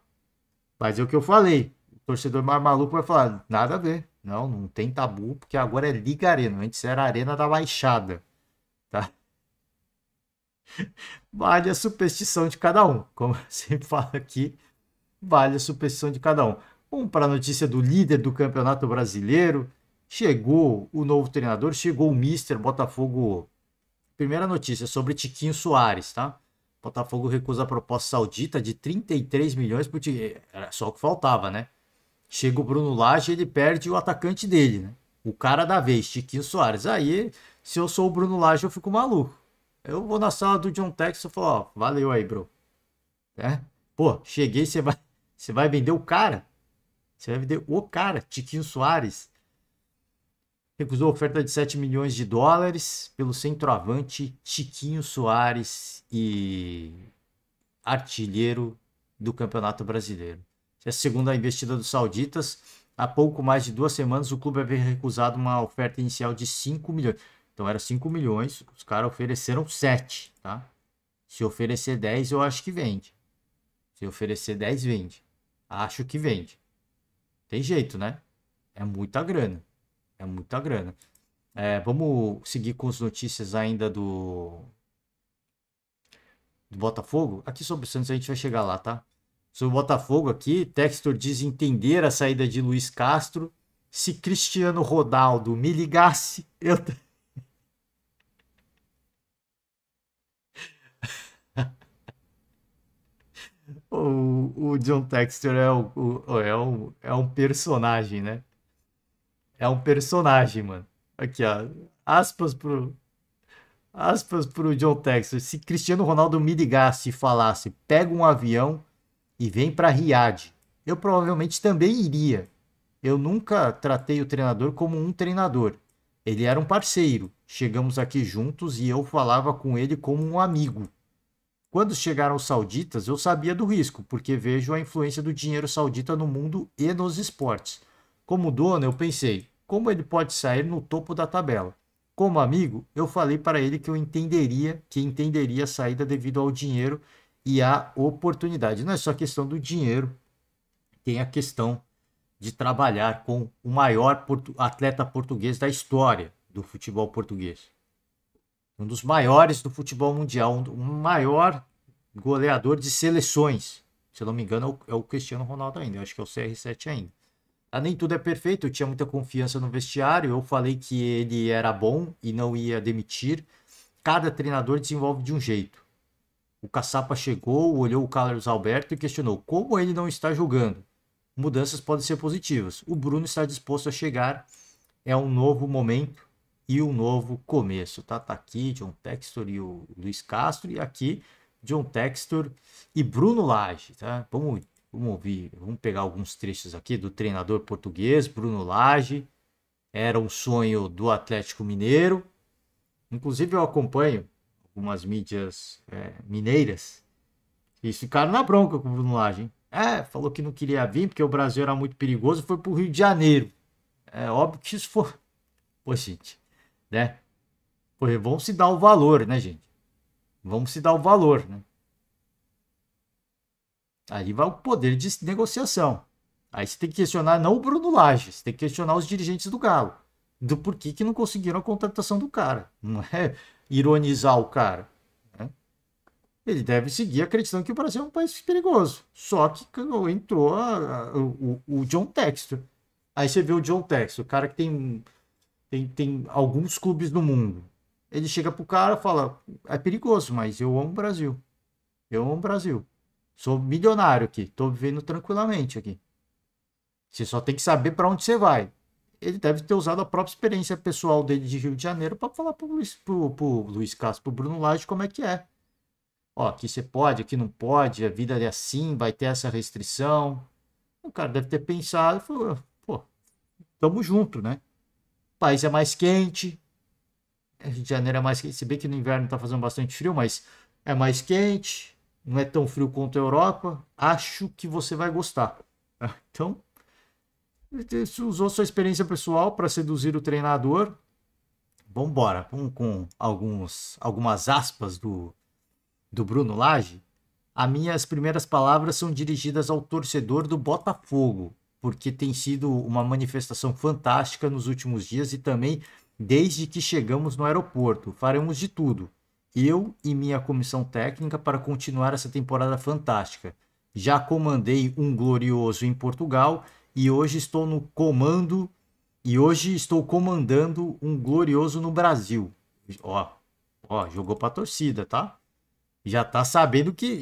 Mas é o que eu falei. O torcedor mais maluco vai falar: nada a ver. Não, não tem tabu, porque agora é Liga Arena. Antes era a Arena da Baixada. Tá? Vale a superstição de cada um. Como eu sempre falo aqui, vale a superstição de cada um. Vamos para a notícia do líder do Campeonato Brasileiro. Chegou o novo treinador, chegou o Mister Botafogo. Primeira notícia sobre Tiquinho Soares, tá? Botafogo recusa a proposta saudita de 33 milhões por Tiquinho. Era só o que faltava, né? Chega o Bruno Lage e ele perde o atacante dele, né? O cara da vez, Tiquinho Soares. Aí, se eu sou o Bruno Lage, eu fico maluco. Eu vou na sala do John Texton e falo, ó, valeu aí, bro. É? Pô, cheguei, você vai vender o cara? Você vai vender o cara, Tiquinho Soares. Recusou a oferta de 7 milhões de dólares pelo centroavante Tiquinho Soares e artilheiro do Campeonato Brasileiro. É a segunda investida dos sauditas. Há pouco mais de 2 semanas, o clube havia recusado uma oferta inicial de 5 milhões. Então era 5 milhões, os caras ofereceram 7, tá? Se oferecer 10, eu acho que vende. Se oferecer 10, vende. Acho que vende. Tem jeito, né? É muita grana. É muita grana. Vamos seguir com as notícias ainda do Botafogo. Aqui sobre o Santos a gente vai chegar lá, tá? Sobre o Botafogo aqui, Textor diz entender a saída de Luiz Castro. Se Cristiano Ronaldo me ligasse, eu... O John Textor é um personagem, né? É um personagem, mano. Aqui, ó. Aspas pro John Textor. Se Cristiano Ronaldo me ligasse e falasse, pega um avião e vem para Riad, eu provavelmente também iria. Eu nunca tratei o treinador como um treinador. Ele era um parceiro. Chegamos aqui juntos e eu falava com ele como um amigo. Quando chegaram os sauditas, eu sabia do risco, porque vejo a influência do dinheiro saudita no mundo e nos esportes. Como dono, eu pensei, como ele pode sair no topo da tabela? Como amigo, eu falei para ele que entenderia a saída devido ao dinheiro e à oportunidade. Não é só questão do dinheiro, tem a questão de trabalhar com o maior atleta português da história do futebol português. Um dos maiores do futebol mundial, um maior goleador de seleções. Se eu não me engano, é o Cristiano Ronaldo ainda. Eu acho que é o CR7 ainda. Nem tudo é perfeito, eu tinha muita confiança no vestiário. Eu falei que ele era bom e não ia demitir. Cada treinador desenvolve de um jeito. O Caçapa chegou, olhou o Carlos Alberto e questionou como ele não está jogando. Mudanças podem ser positivas. O Bruno está disposto a chegar. É um novo momento e um novo começo, tá? Tá aqui John Textor e o Luiz Castro, e aqui John Textor e Bruno Lage, tá? Vamos ouvir, vamos pegar alguns trechos aqui do treinador português, Bruno Lage. Era um sonho do Atlético Mineiro, Inclusive eu acompanho algumas mídias mineiras e ficaram na bronca com o Bruno Lage, hein? Falou que não queria vir porque o Brasil era muito perigoso e foi pro Rio de Janeiro. É óbvio que isso foi. Pô, gente, né? Pô, vamos se dar o valor, né, gente? Vamos se dar o valor, né? Aí vai o poder de negociação. Aí você tem que questionar não o Bruno Lage, você tem que questionar os dirigentes do Galo. Do porquê que não conseguiram a contratação do cara. Não é ironizar o cara. Né? Ele deve seguir acreditando que o Brasil é um país perigoso. Só que entrou o John Textor. Aí você vê o John Textor, o cara que tem alguns clubes no mundo. Ele chega pro cara e fala: é perigoso, mas eu amo o Brasil. Eu amo o Brasil. Sou milionário aqui. Tô vivendo tranquilamente aqui. Você só tem que saber para onde você vai. Ele deve ter usado a própria experiência pessoal dele de Rio de Janeiro para falar pro Luiz Castro, pro Bruno Lage como é que é. Ó, aqui você pode, aqui não pode, a vida é assim, vai ter essa restrição. O cara deve ter pensado e falou: pô, tamo junto, né? O país é mais quente, Rio de Janeiro é mais quente, se bem que no inverno tá fazendo bastante frio, mas é mais quente, não é tão frio quanto a Europa. Acho que você vai gostar. Então, usou sua experiência pessoal para seduzir o treinador. Vamos embora. Vamos com algumas aspas do Bruno Lage. As minhas primeiras palavras são dirigidas ao torcedor do Botafogo, porque tem sido uma manifestação fantástica nos últimos dias e também desde que chegamos no aeroporto. Faremos de tudo, eu e minha comissão técnica, para continuar essa temporada fantástica. Já comandei um glorioso em Portugal e hoje estou no comando e hoje estou comandando um glorioso no Brasil. Ó, ó, jogou para a torcida, tá? Já tá sabendo o que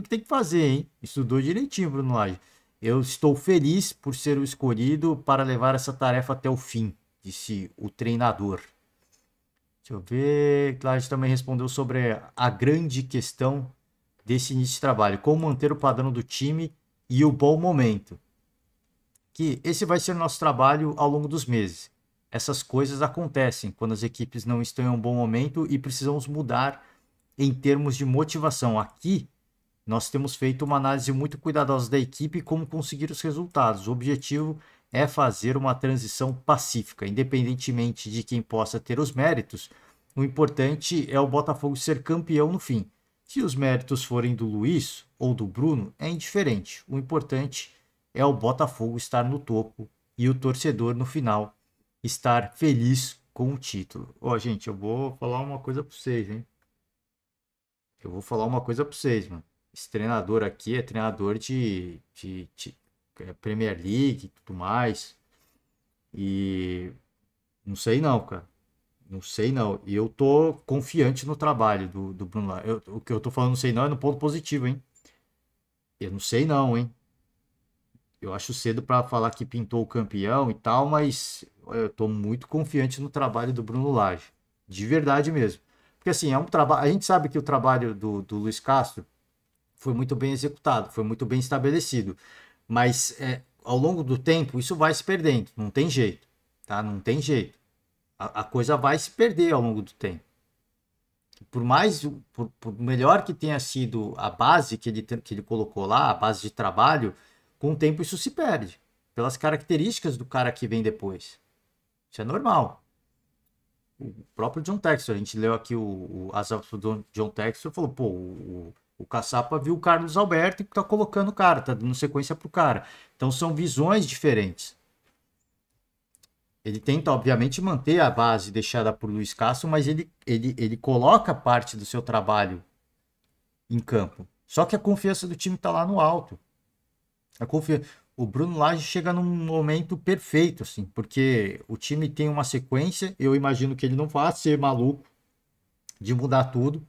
tem que fazer, hein? Estudou direitinho, Bruno Lage. Eu estou feliz por ser o escolhido para levar essa tarefa até o fim, disse o treinador. Deixa eu ver. Lage também respondeu sobre a grande questão desse início de trabalho, como manter o padrão do time e o bom momento. Que esse vai ser o nosso trabalho ao longo dos meses. Essas coisas acontecem quando as equipes não estão em um bom momento e precisamos mudar em termos de motivação. Aqui, nós temos feito uma análise muito cuidadosa da equipe e como conseguir os resultados. O objetivo é fazer uma transição pacífica, independentemente de quem possa ter os méritos. O importante é o Botafogo ser campeão no fim. Se os méritos forem do Luiz ou do Bruno, é indiferente. O importante é o Botafogo estar no topo e o torcedor no final estar feliz com o título. Ó, gente, eu vou falar uma coisa para vocês, hein? Eu vou falar uma coisa para vocês, mano. Esse treinador aqui é treinador de Premier League e tudo mais. E não sei não, cara. Não sei não. E eu tô confiante no trabalho do Bruno Lage. O que eu tô falando não sei não é no ponto positivo, hein? Eu não sei não, hein? Eu acho cedo para falar que pintou o campeão e tal, mas eu tô muito confiante no trabalho do Bruno Lage. De verdade mesmo. Porque assim, é um trabalho. A gente sabe que o trabalho do Luiz Castro foi muito bem executado, foi muito bem estabelecido. Mas ao longo do tempo isso vai se perdendo, não tem jeito, tá? Não tem jeito. A coisa vai se perder ao longo do tempo. Por mais, por melhor que tenha sido a base que ele colocou lá, a base de trabalho, com o tempo isso se perde. Pelas características do cara que vem depois. Isso é normal. O próprio John Textor, a gente leu aqui as aspas do John Textor, falou, pô, o Caçapa viu o Carlos Alberto e tá colocando o cara, tá dando sequência pro cara. Então são visões diferentes. Ele tenta, obviamente, manter a base deixada por Luiz Castro, mas ele coloca parte do seu trabalho em campo. Só que a confiança do time tá lá no alto. O Bruno Lage chega num momento perfeito, assim, porque o time tem uma sequência. Eu imagino que ele não vai ser maluco de mudar tudo.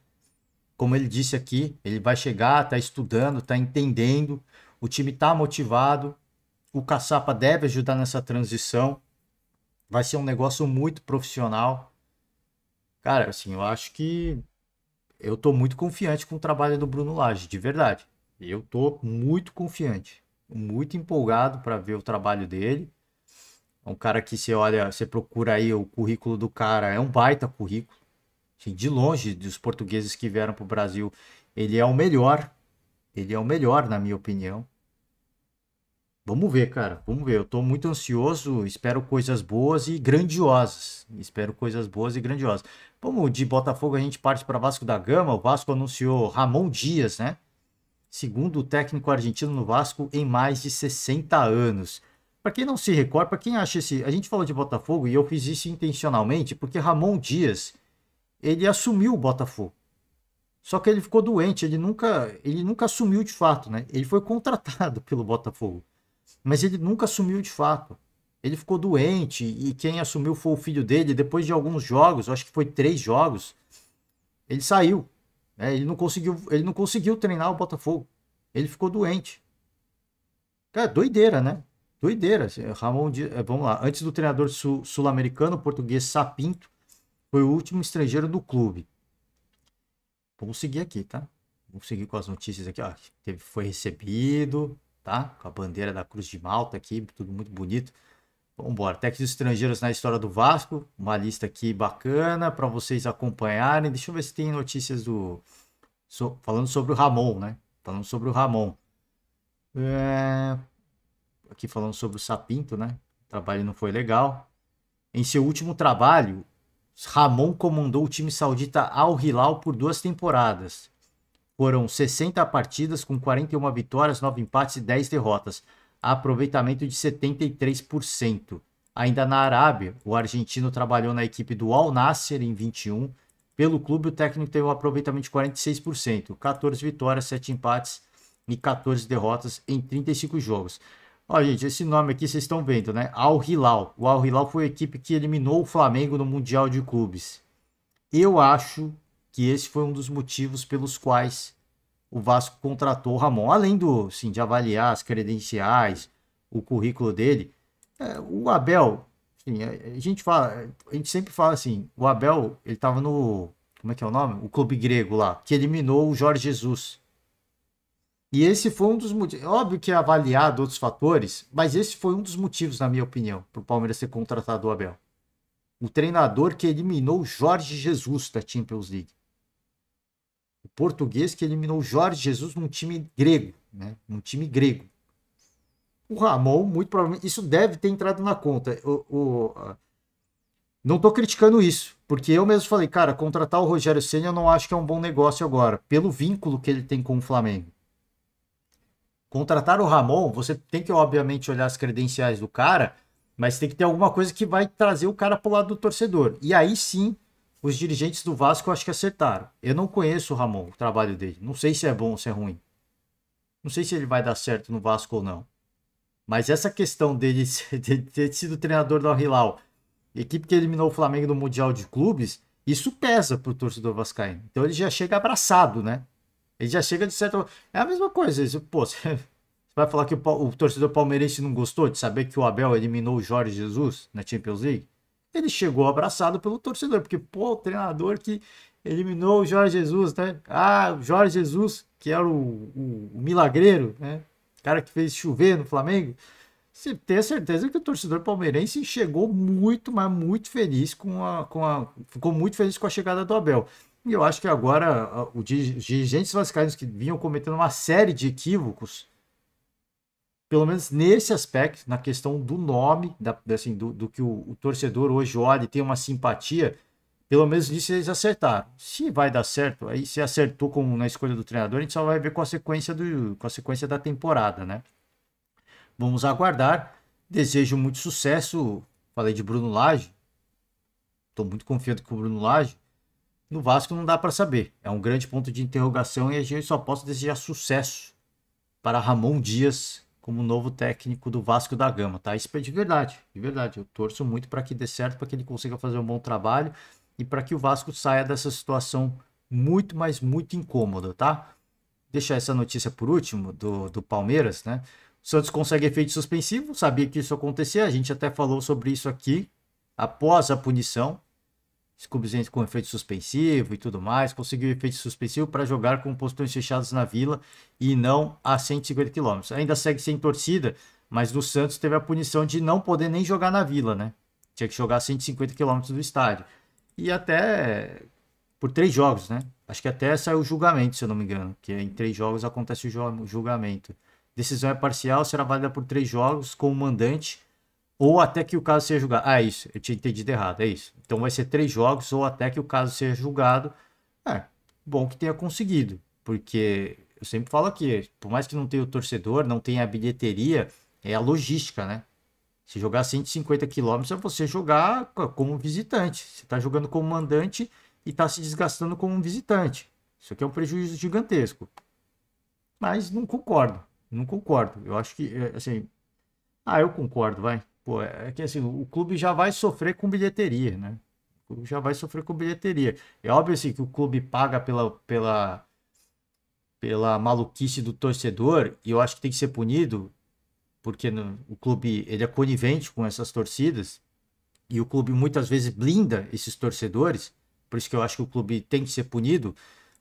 Como ele disse aqui, ele vai chegar, tá estudando, tá entendendo. O time tá motivado. O Caçapa deve ajudar nessa transição. Vai ser um negócio muito profissional. Cara, assim, eu acho que eu tô muito confiante com o trabalho do Bruno Lage, de verdade. Eu tô muito confiante, muito empolgado para ver o trabalho dele. É um cara que você olha, você procura aí o currículo do cara, é um baita currículo. Assim, de longe, dos portugueses que vieram para o Brasil, ele é o melhor. Ele é o melhor, na minha opinião. Vamos ver, cara. Vamos ver. Eu tô muito ansioso. Espero coisas boas e grandiosas. Espero coisas boas e grandiosas. Vamos de Botafogo, a gente parte para Vasco da Gama. O Vasco anunciou Ramon Dias, né? Segundo técnico argentino no Vasco em mais de 60 anos. Para quem não se recorda, para quem acha esse. A gente falou de Botafogo e eu fiz isso intencionalmente porque Ramon Dias ele assumiu o Botafogo. Só que ele ficou doente, ele nunca assumiu de fato, né? Ele foi contratado pelo Botafogo, mas ele nunca assumiu de fato. Ele ficou doente e quem assumiu foi o filho dele. Depois de alguns jogos, acho que foi 3 jogos, ele saiu, né? Ele não conseguiu treinar o Botafogo. Ele ficou doente. Cara, doideira, né? Doideira. Ramon Dias, vamos lá. Antes do treinador sul-americano, o português Sapinto foi o último estrangeiro do clube. Vamos seguir aqui, tá? Vamos seguir com as notícias aqui, ó. Foi recebido, tá? Com a bandeira da Cruz de Malta aqui, tudo muito bonito. Vamos embora. Técnicos estrangeiros na história do Vasco. Uma lista aqui bacana para vocês acompanharem. Deixa eu ver se tem notícias falando sobre o Ramon, né? Falando sobre o Ramon. Aqui falando sobre o Sapinto, né? O trabalho não foi legal. Em seu último trabalho, Ramon comandou o time saudita Al Hilal por 2 temporadas. Foram 60 partidas com 41 vitórias, 9 empates e 10 derrotas. Aproveitamento de 73%. Ainda na Arábia, o argentino trabalhou na equipe do Al Nassr em 21. Pelo clube, o técnico teve um aproveitamento de 46%. 14 vitórias, 7 empates e 14 derrotas em 35 jogos. Ó, gente, esse nome aqui vocês estão vendo, né? Al Hilal. O Al Hilal foi a equipe que eliminou o Flamengo no Mundial de Clubes. Eu acho que esse foi um dos motivos pelos quais o Vasco contratou o Ramon. Além assim, de avaliar as credenciais, o currículo dele, o Abel, assim, a gente sempre fala assim, o Abel, ele estava no, como é que é o nome? O clube grego lá, que eliminou o Jorge Jesus. E esse foi um dos motivos. Óbvio que é avaliado outros fatores, mas esse foi um dos motivos, na minha opinião, para o Palmeiras ter contratado o Abel. O treinador que eliminou Jorge Jesus da Champions League. O português que eliminou Jorge Jesus num time grego, né? Num time grego. O Ramon, muito provavelmente, isso deve ter entrado na conta. Não estou criticando isso, porque eu mesmo falei, cara, contratar o Rogério Ceni eu não acho que é um bom negócio agora, pelo vínculo que ele tem com o Flamengo. Contratar o Ramon, você tem que, obviamente, olhar as credenciais do cara, mas tem que ter alguma coisa que vai trazer o cara pro lado do torcedor. E aí sim, os dirigentes do Vasco eu acho que acertaram. Eu não conheço o Ramon, o trabalho dele. Não sei se é bom ou se é ruim. Não sei se ele vai dar certo no Vasco ou não. Mas essa questão dele de ter sido treinador do Al Hilal, equipe que eliminou o Flamengo no Mundial de Clubes, isso pesa pro torcedor vascaíno. Então ele já chega abraçado, né? Ele já chega de certo. É a mesma coisa. Pô, você vai falar que o torcedor palmeirense não gostou de saber que o Abel eliminou o Jorge Jesus na Champions League? Ele chegou abraçado pelo torcedor, porque, pô, o treinador que eliminou o Jorge Jesus, né? Ah, o Jorge Jesus, que era o milagreiro, né? O cara que fez chover no Flamengo. Você tem a certeza que o torcedor palmeirense chegou muito, mas muito feliz ficou muito feliz com a chegada do Abel. E eu acho que agora os dirigentes vascaínos que vinham cometendo uma série de equívocos, pelo menos nesse aspecto, na questão do nome, assim, do que o torcedor hoje olha e tem uma simpatia, pelo menos nisso eles acertaram. Se vai dar certo, aí se acertou como na escolha do treinador, a gente só vai ver com a sequência da temporada, né? Vamos aguardar. Desejo muito sucesso. Falei de Bruno Lage. Estou muito confiante com o Bruno Lage. No Vasco não dá para saber. É um grande ponto de interrogação e a gente só pode desejar sucesso para Ramon Dias como novo técnico do Vasco da Gama, tá? Isso é de verdade, de verdade. Eu torço muito para que dê certo, para que ele consiga fazer um bom trabalho e para que o Vasco saia dessa situação muito, mas muito incômoda, tá? Deixar essa notícia por último do Palmeiras, né? O Santos consegue efeito suspensivo, sabia que isso acontecia, a gente até falou sobre isso aqui após a punição. Scooby com efeito suspensivo e tudo mais, conseguiu efeito suspensivo para jogar com postões fechados na Vila e não a 150 km. Ainda segue sem torcida, mas no Santos teve a punição de não poder nem jogar na Vila, né? Tinha que jogar a 150 km do estádio. E até por 3 jogos, né? Acho que até saiu o julgamento, se eu não me engano, que em 3 jogos acontece o julgamento. Decisão é parcial, será válida por 3 jogos com o mandante ou até que o caso seja julgado. Ah, é isso, eu tinha entendido errado, é isso. Então vai ser 3 jogos ou até que o caso seja julgado. É, bom que tenha conseguido, porque eu sempre falo aqui, por mais que não tenha o torcedor, não tenha a bilheteria, é a logística, né? Se jogar 150 quilômetros é você jogar como visitante. Você está jogando como mandante e está se desgastando como um visitante. Isso aqui é um prejuízo gigantesco. Mas não concordo. Não concordo. Eu acho que, assim. Ah, eu concordo, vai. Pô, é que assim, o clube já vai sofrer com bilheteria, né? O clube já vai sofrer com bilheteria. É óbvio assim que o clube paga pela maluquice do torcedor e eu acho que tem que ser punido porque o clube ele é conivente com essas torcidas e o clube muitas vezes blinda esses torcedores, por isso que eu acho que o clube tem que ser punido.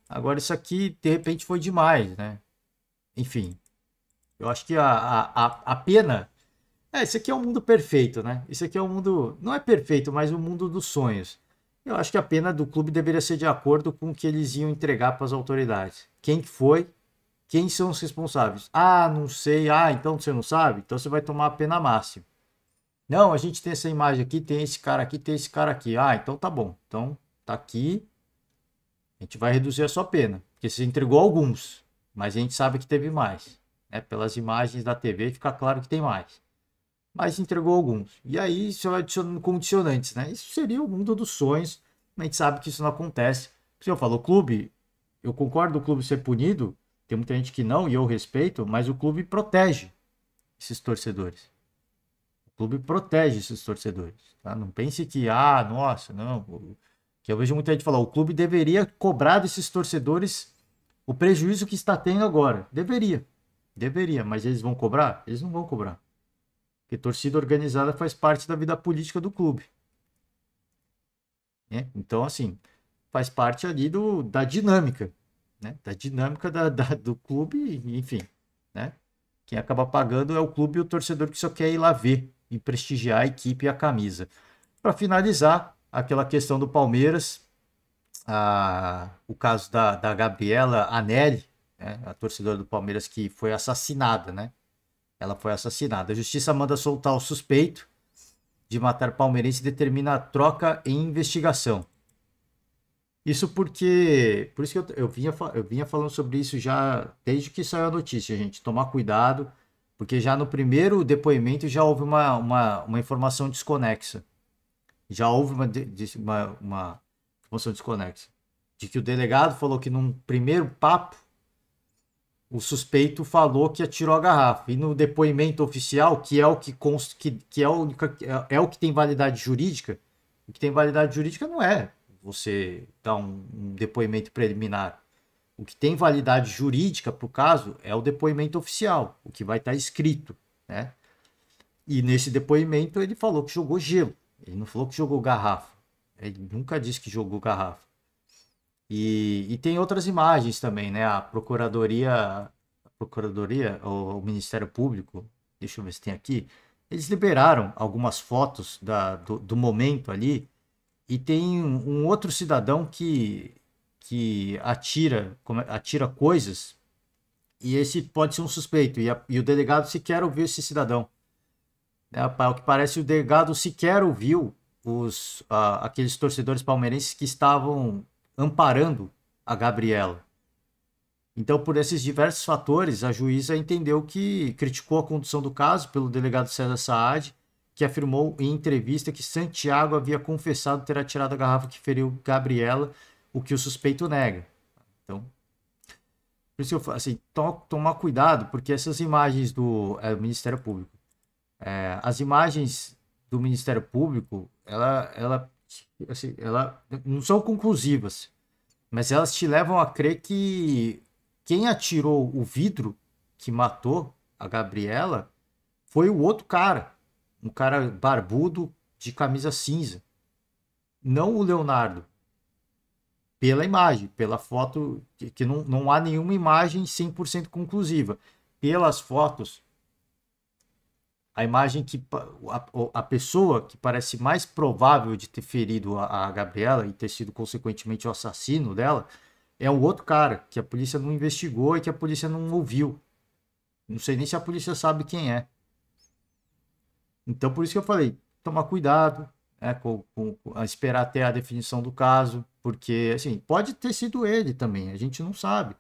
Agora, isso aqui de repente foi demais, né? Enfim, eu acho que a pena. Esse aqui é um mundo perfeito, né? Esse aqui é um mundo. Não é perfeito, mas um mundo dos sonhos. Eu acho que a pena do clube deveria ser de acordo com o que eles iam entregar para as autoridades. Quem que foi? Quem são os responsáveis? Ah, não sei. Ah, então você não sabe? Então você vai tomar a pena máxima. Não, a gente tem essa imagem aqui, tem esse cara aqui, tem esse cara aqui. Ah, então tá bom. Então tá aqui, a gente vai reduzir a sua pena. Porque você entregou alguns, mas a gente sabe que teve mais. Né? Pelas imagens da TV fica claro que tem mais. Mas entregou alguns. E aí você vai adicionando condicionantes, né? Isso seria o mundo dos sonhos. A gente sabe que isso não acontece. Se eu falo, o clube, eu concordo o clube ser punido, tem muita gente que não, e eu respeito, mas o clube protege esses torcedores. O clube protege esses torcedores. Tá? Não pense que, ah, nossa, não. Que eu vejo muita gente falar, o clube deveria cobrar desses torcedores o prejuízo que está tendo agora. Deveria. Deveria, mas eles vão cobrar? Eles não vão cobrar. Porque torcida organizada faz parte da vida política do clube. Né? Então, assim, faz parte ali da dinâmica. Né? Da dinâmica do clube, enfim. Né? Quem acaba pagando é o clube e o torcedor que só quer ir lá ver e prestigiar a equipe e a camisa. Para finalizar, aquela questão do Palmeiras, o caso da Gabriela Anelli, né? A torcedora do Palmeiras que foi assassinada, né? Ela foi assassinada. A justiça manda soltar o suspeito de matar palmeirense e determina a troca em investigação. Isso porque. Por isso que eu vinha falando sobre isso já desde que saiu a notícia, gente. Tomar cuidado, porque já no primeiro depoimento já houve uma informação desconexa. Já houve uma informação desconexa. De que o delegado falou que num primeiro papo o suspeito falou que atirou a garrafa. E no depoimento oficial, que é o que consta, que é, é o que tem validade jurídica, o que tem validade jurídica não é você dar um depoimento preliminar. O que tem validade jurídica para o caso é o depoimento oficial, o que vai estar escrito, né? E nesse depoimento ele falou que jogou gelo. Ele não falou que jogou garrafa. Ele nunca disse que jogou garrafa. E tem outras imagens também, né? A Procuradoria, o Ministério Público, deixa eu ver se tem aqui, eles liberaram algumas fotos do momento ali, e tem um outro cidadão que atira coisas, e esse pode ser um suspeito, e o delegado sequer ouviu esse cidadão. Né? Ao que parece, o delegado sequer ouviu aqueles torcedores palmeirenses que estavam amparando a Gabriela. Então, por esses diversos fatores, a juíza entendeu que criticou a condução do caso pelo delegado César Saad, que afirmou em entrevista que Santiago havia confessado ter atirado a garrafa que feriu Gabriela, o que o suspeito nega. Então, por isso eu falo assim, tomar cuidado, porque essas imagens do Ministério Público, as imagens do Ministério Público, ela não são conclusivas, mas elas te levam a crer que quem atirou o vidro que matou a Gabriela foi o outro cara, um cara barbudo de camisa cinza, não o Leonardo. Pela imagem, pela foto, que não há nenhuma imagem 100% conclusiva. Pelas fotos, a imagem que a pessoa que parece mais provável de ter ferido a Gabriela e ter sido consequentemente o assassino dela é um outro cara que a polícia não investigou e que a polícia não ouviu. Não sei nem se a polícia sabe quem é. Então, por isso que eu falei, tomar cuidado, né, a esperar até a definição do caso, porque, assim, pode ter sido ele também, a gente não sabe.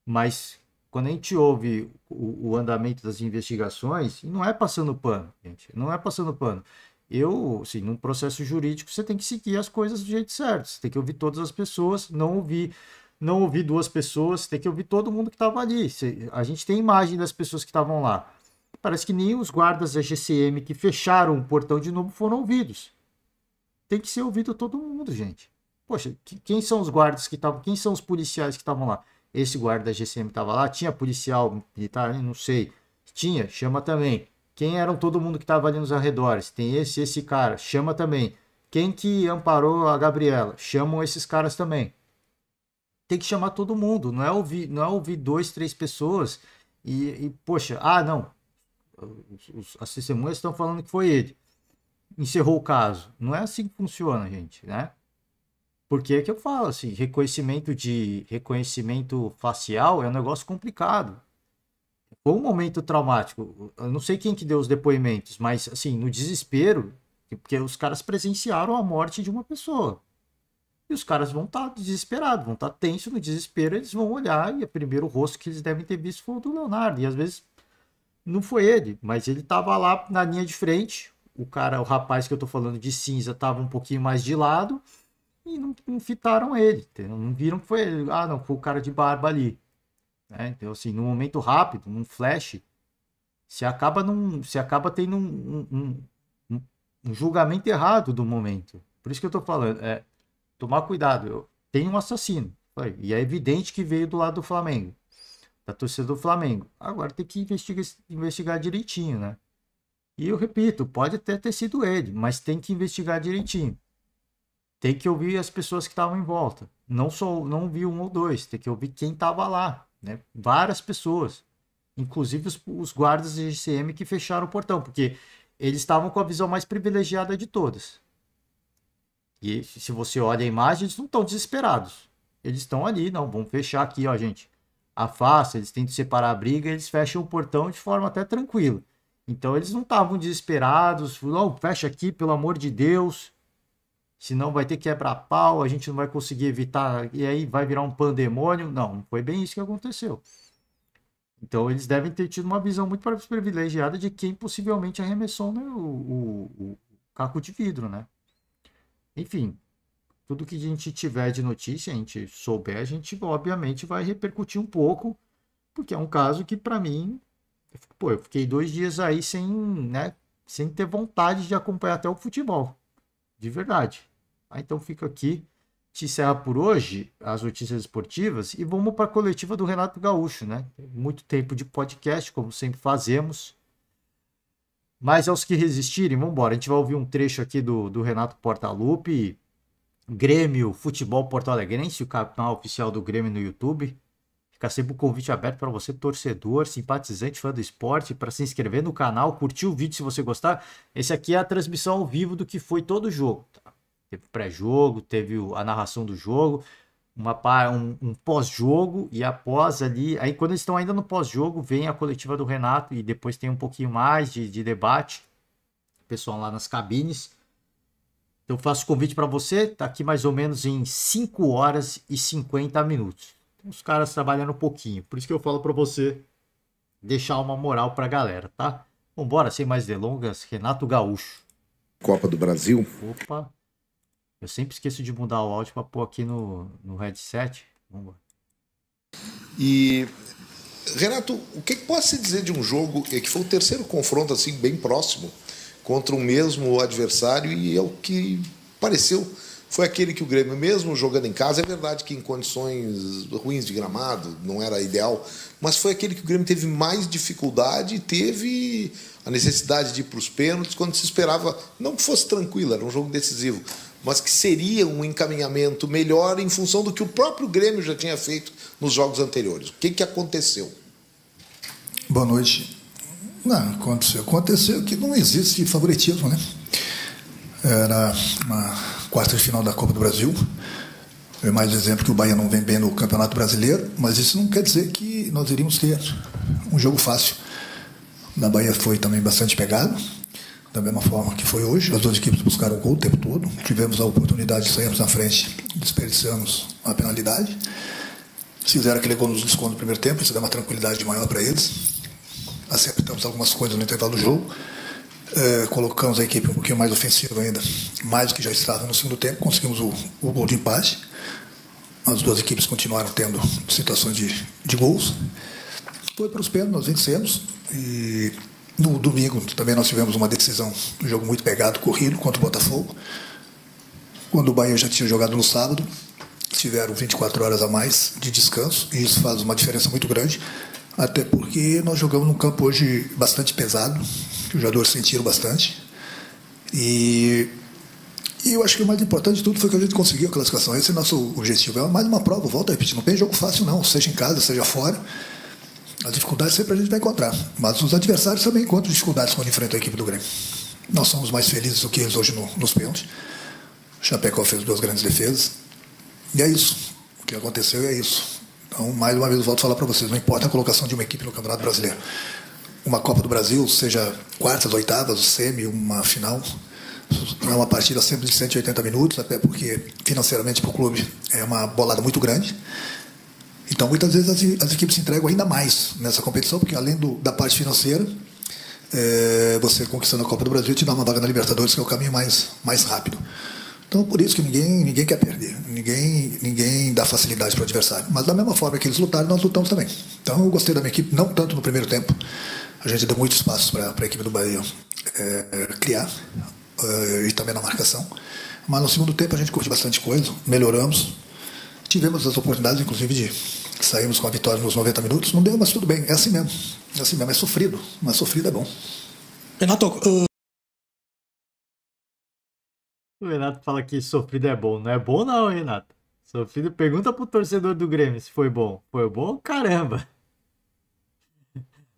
Mas quando a gente ouve o andamento das investigações, e não é passando pano, gente, não é passando pano. Eu, assim, num processo jurídico, você tem que seguir as coisas do jeito certo, você tem que ouvir todas as pessoas, não ouvir duas pessoas, você tem que ouvir todo mundo que estava ali. A gente tem imagem das pessoas que estavam lá. Parece que nem os guardas da GCM que fecharam o portão de novo foram ouvidos. Tem que ser ouvido todo mundo, gente. Poxa, quem são os guardas que estavam? Quem são os policiais que estavam lá? Esse guarda da GCM estava lá? Tinha policial militar? Não sei. Tinha, chama também. Quem eram todo mundo que estava ali nos arredores? Tem esse cara, chama também. Quem que amparou a Gabriela? Chamam esses caras também. Tem que chamar todo mundo, não é ouvir duas, três pessoas poxa, não, as testemunhas estão falando que foi ele. Encerrou o caso. Não é assim que funciona, gente, né? Porque é que eu falo, assim, reconhecimento facial é um negócio complicado. Foi um momento traumático. Eu não sei quem que deu os depoimentos, mas, assim, no desespero, porque os caras presenciaram a morte de uma pessoa. E os caras vão estar desesperados, vão estar tensos no desespero, eles vão olhar e o primeiro rosto que eles devem ter visto foi o do Leonardo. E às vezes não foi ele, mas ele estava lá na linha de frente. O rapaz que eu tô falando de cinza estava um pouquinho mais de lado e não fitaram ele, entendeu? Não viram que foi ele. Ah, não, foi o cara de barba ali. Né? Então, assim, num momento rápido, num flash, você acaba tendo um julgamento errado do momento. Por isso que eu tô falando, tomar cuidado. Tem um assassino. E é evidente que veio do lado do Flamengo. Da torcida do Flamengo. Agora tem que investigar direitinho, né? E eu repito, pode até ter sido ele, mas tem que investigar direitinho. Tem que ouvir as pessoas que estavam em volta. Não ouvir um ou dois, tem que ouvir quem estava lá, né? Várias pessoas. Inclusive os guardas da GCM que fecharam o portão, porque eles estavam com a visão mais privilegiada de todas. E se você olha a imagem, eles não estão desesperados. Eles estão ali, não, vamos fechar aqui, ó, gente. Afasta, eles tentam separar a briga, eles fecham o portão de forma até tranquila. Então eles não estavam desesperados, não, fecha aqui, pelo amor de Deus, senão vai ter quebra-pau, a gente não vai conseguir evitar, e aí vai virar um pandemônio. Não foi bem isso que aconteceu. Então eles devem ter tido uma visão muito privilegiada de quem possivelmente arremessou, né, o caco de vidro, né? Enfim, tudo que a gente tiver de notícia, a gente souber, a gente obviamente vai repercutir um pouco, porque é um caso que para mim, eu fiquei 2 dias aí sem, né, sem ter vontade de acompanhar até o futebol, de verdade. Então fica aqui, te encerra por hoje as notícias esportivas e vamos para a coletiva do Renato Gaúcho, né? Muito tempo de podcast, como sempre fazemos. Mas aos que resistirem, vamos embora. A gente vai ouvir um trecho aqui do Renato Portaluppi, Grêmio Futebol Porto Alegrense, o canal oficial do Grêmio no YouTube. Fica sempre o convite aberto para você, torcedor, simpatizante, fã do esporte, para se inscrever no canal, curtir o vídeo se você gostar. Esse aqui é a transmissão ao vivo do que foi todo o jogo. Tá? Teve pré-jogo, teve a narração do jogo, um pós-jogo e após ali. Aí quando eles estão ainda no pós-jogo, vem a coletiva do Renato e depois tem um pouquinho mais de debate. O pessoal lá nas cabines. Então eu faço o convite para você, tá aqui mais ou menos em 5 horas e 50 minutos. Os caras trabalhando um pouquinho, por isso que eu falo para você deixar uma moral pra galera, tá? Vambora, sem mais delongas, Renato Gaúcho. Copa do Brasil. Opa, eu sempre esqueço de mudar o áudio para pôr aqui no headset. Vambora. E, Renato, o que pode se dizer de um jogo que foi o terceiro confronto assim bem próximo contra o mesmo adversário e é o que pareceu foi aquele que o Grêmio, mesmo jogando em casa, é verdade que em condições ruins de gramado, não era ideal, mas foi aquele que o Grêmio teve mais dificuldade e teve a necessidade de ir para os pênaltis quando se esperava, não que fosse tranquilo, era um jogo decisivo, mas que seria um encaminhamento melhor em função do que o próprio Grêmio já tinha feito nos jogos anteriores. O que aconteceu? Boa noite. Não, aconteceu que não existe favoritismo, né? Era uma quarta de final da Copa do Brasil. É mais um exemplo que o Bahia não vem bem no Campeonato Brasileiro, mas isso não quer dizer que nós iríamos ter um jogo fácil. Na Bahia foi também bastante pegado, da mesma forma que foi hoje. As duas equipes buscaram o gol o tempo todo. Tivemos a oportunidade de sairmos na frente, desperdiçamos a penalidade. Fizeram aquele gol nos descontos no primeiro tempo, isso dá uma tranquilidade maior para eles. Acertamos algumas coisas no intervalo do jogo. Colocamos a equipe um pouquinho mais ofensiva ainda, mais do que já estava no segundo tempo. Conseguimos o gol de empate. As duas equipes continuaram tendo situações de gols. Foi para os pênaltis, nós vencemos. E no domingo também nós tivemos uma decisão, um jogo muito pegado, corrido, contra o Botafogo. Quando o Bahia já tinha jogado no sábado, tiveram 24 horas a mais de descanso, e isso faz uma diferença muito grande, até porque nós jogamos num campo hoje bastante pesado, que os jogadores sentiram bastante. E eu acho que o mais importante de tudo foi que a gente conseguiu a classificação. Esse é o nosso objetivo. É mais uma prova, volta a repetir, não tem jogo fácil não, seja em casa, seja fora. As dificuldades sempre a gente vai encontrar, mas os adversários também encontram dificuldades quando enfrentam a equipe do Grêmio. Nós somos mais felizes do que eles hoje nos pênaltis. O Chapecó fez 2 grandes defesas. E é isso. O que aconteceu é isso. Então, mais uma vez, eu volto a falar para vocês. Não importa a colocação de uma equipe no Campeonato Brasileiro. Uma Copa do Brasil, seja quartas, oitavas, semi, uma final, é uma partida sempre de 180 minutos, até porque, financeiramente, para o clube, é uma bolada muito grande. Então, muitas vezes, as equipes se entregam ainda mais nessa competição, porque, além da parte financeira, você conquistando a Copa do Brasil te dá uma vaga na Libertadores, que é o caminho mais rápido. Então, por isso que ninguém quer perder, ninguém dá facilidade para o adversário. Mas da mesma forma que eles lutaram, nós lutamos também. Então, eu gostei da minha equipe, não tanto no primeiro tempo. A gente deu muito espaço para a equipe do Bahia criar, e também na marcação. Mas no segundo tempo a gente curtiu bastante coisa, melhoramos. Tivemos as oportunidades, inclusive, de sairmos com a vitória nos 90 minutos. Não deu, mas tudo bem, é assim mesmo. É assim mesmo, é sofrido, mas sofrido é bom. Renato, O Renato fala que sofrido é bom. Não é bom não, Renato. Sofrido, pergunta pro torcedor do Grêmio se foi bom. Foi bom? Caramba.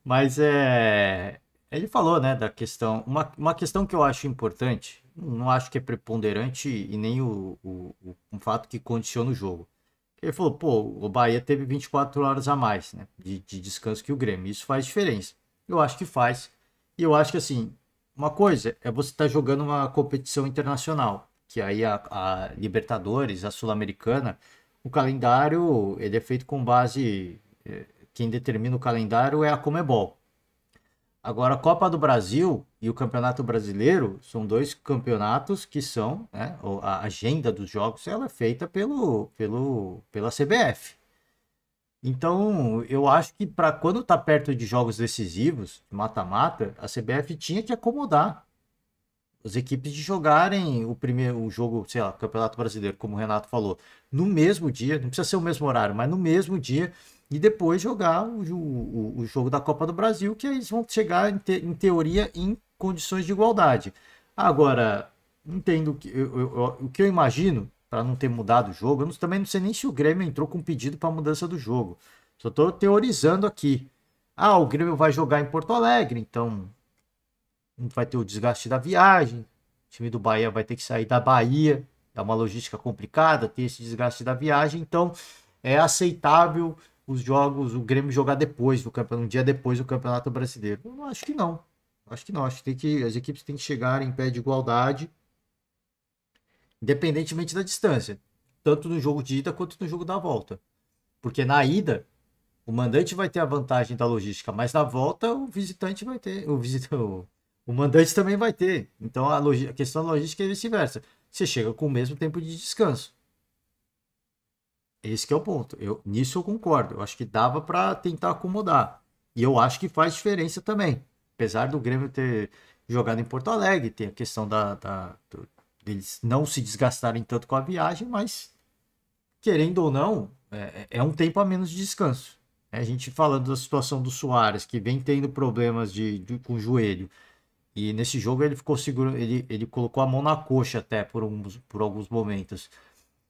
Mas ele falou, né, da questão. Uma questão que eu acho importante, não acho que é preponderante e nem um fato que condiciona o jogo. Ele falou, pô, o Bahia teve 24 horas a mais, né, de descanso que o Grêmio. Isso faz diferença. Eu acho que faz. E eu acho que, assim, uma coisa é você estar jogando uma competição internacional, que aí a Libertadores, a Sul-Americana, o calendário, ele é feito com base. Quem determina o calendário é a Conmebol. Agora, a Copa do Brasil e o Campeonato Brasileiro são 2 campeonatos que são, né, a agenda dos jogos ela é feita pela CBF. Então, eu acho que para quando está perto de jogos decisivos, mata-mata, a CBF tinha que acomodar as equipes de jogarem o jogo, sei lá, Campeonato Brasileiro, como o Renato falou, no mesmo dia, não precisa ser o mesmo horário, mas no mesmo dia, e depois jogar o jogo da Copa do Brasil, que aí eles vão chegar, em teoria, em condições de igualdade. Agora, entendo que o que eu imagino, para não ter mudado o jogo, também não sei nem se o Grêmio entrou com pedido para mudança do jogo. Só estou teorizando aqui. Ah, o Grêmio vai jogar em Porto Alegre, então não vai ter o desgaste da viagem. O time do Bahia vai ter que sair da Bahia, dá uma logística complicada, ter esse desgaste da viagem, então é aceitável os jogos, o Grêmio jogar depois do campeonato, um dia depois do Campeonato Brasileiro. Eu acho que não. Acho que não. Acho que as equipes têm que chegar em pé de igualdade, independentemente da distância, tanto no jogo de ida quanto no jogo da volta. Porque na ida, o mandante vai ter a vantagem da logística, mas na volta o visitante vai ter, o mandante também vai ter. Então a questão da logística é vice-versa. Você chega com o mesmo tempo de descanso. Esse que é o ponto. Nisso eu concordo. Eu acho que dava para tentar acomodar. E eu acho que faz diferença também. Apesar do Grêmio ter jogado em Porto Alegre, tem a questão deles não se desgastarem tanto com a viagem, mas querendo ou não, é um tempo a menos de descanso. A gente falando da situação do Suárez, que vem tendo problemas com o joelho. E nesse jogo ele ficou seguro, ele colocou a mão na coxa até por alguns momentos.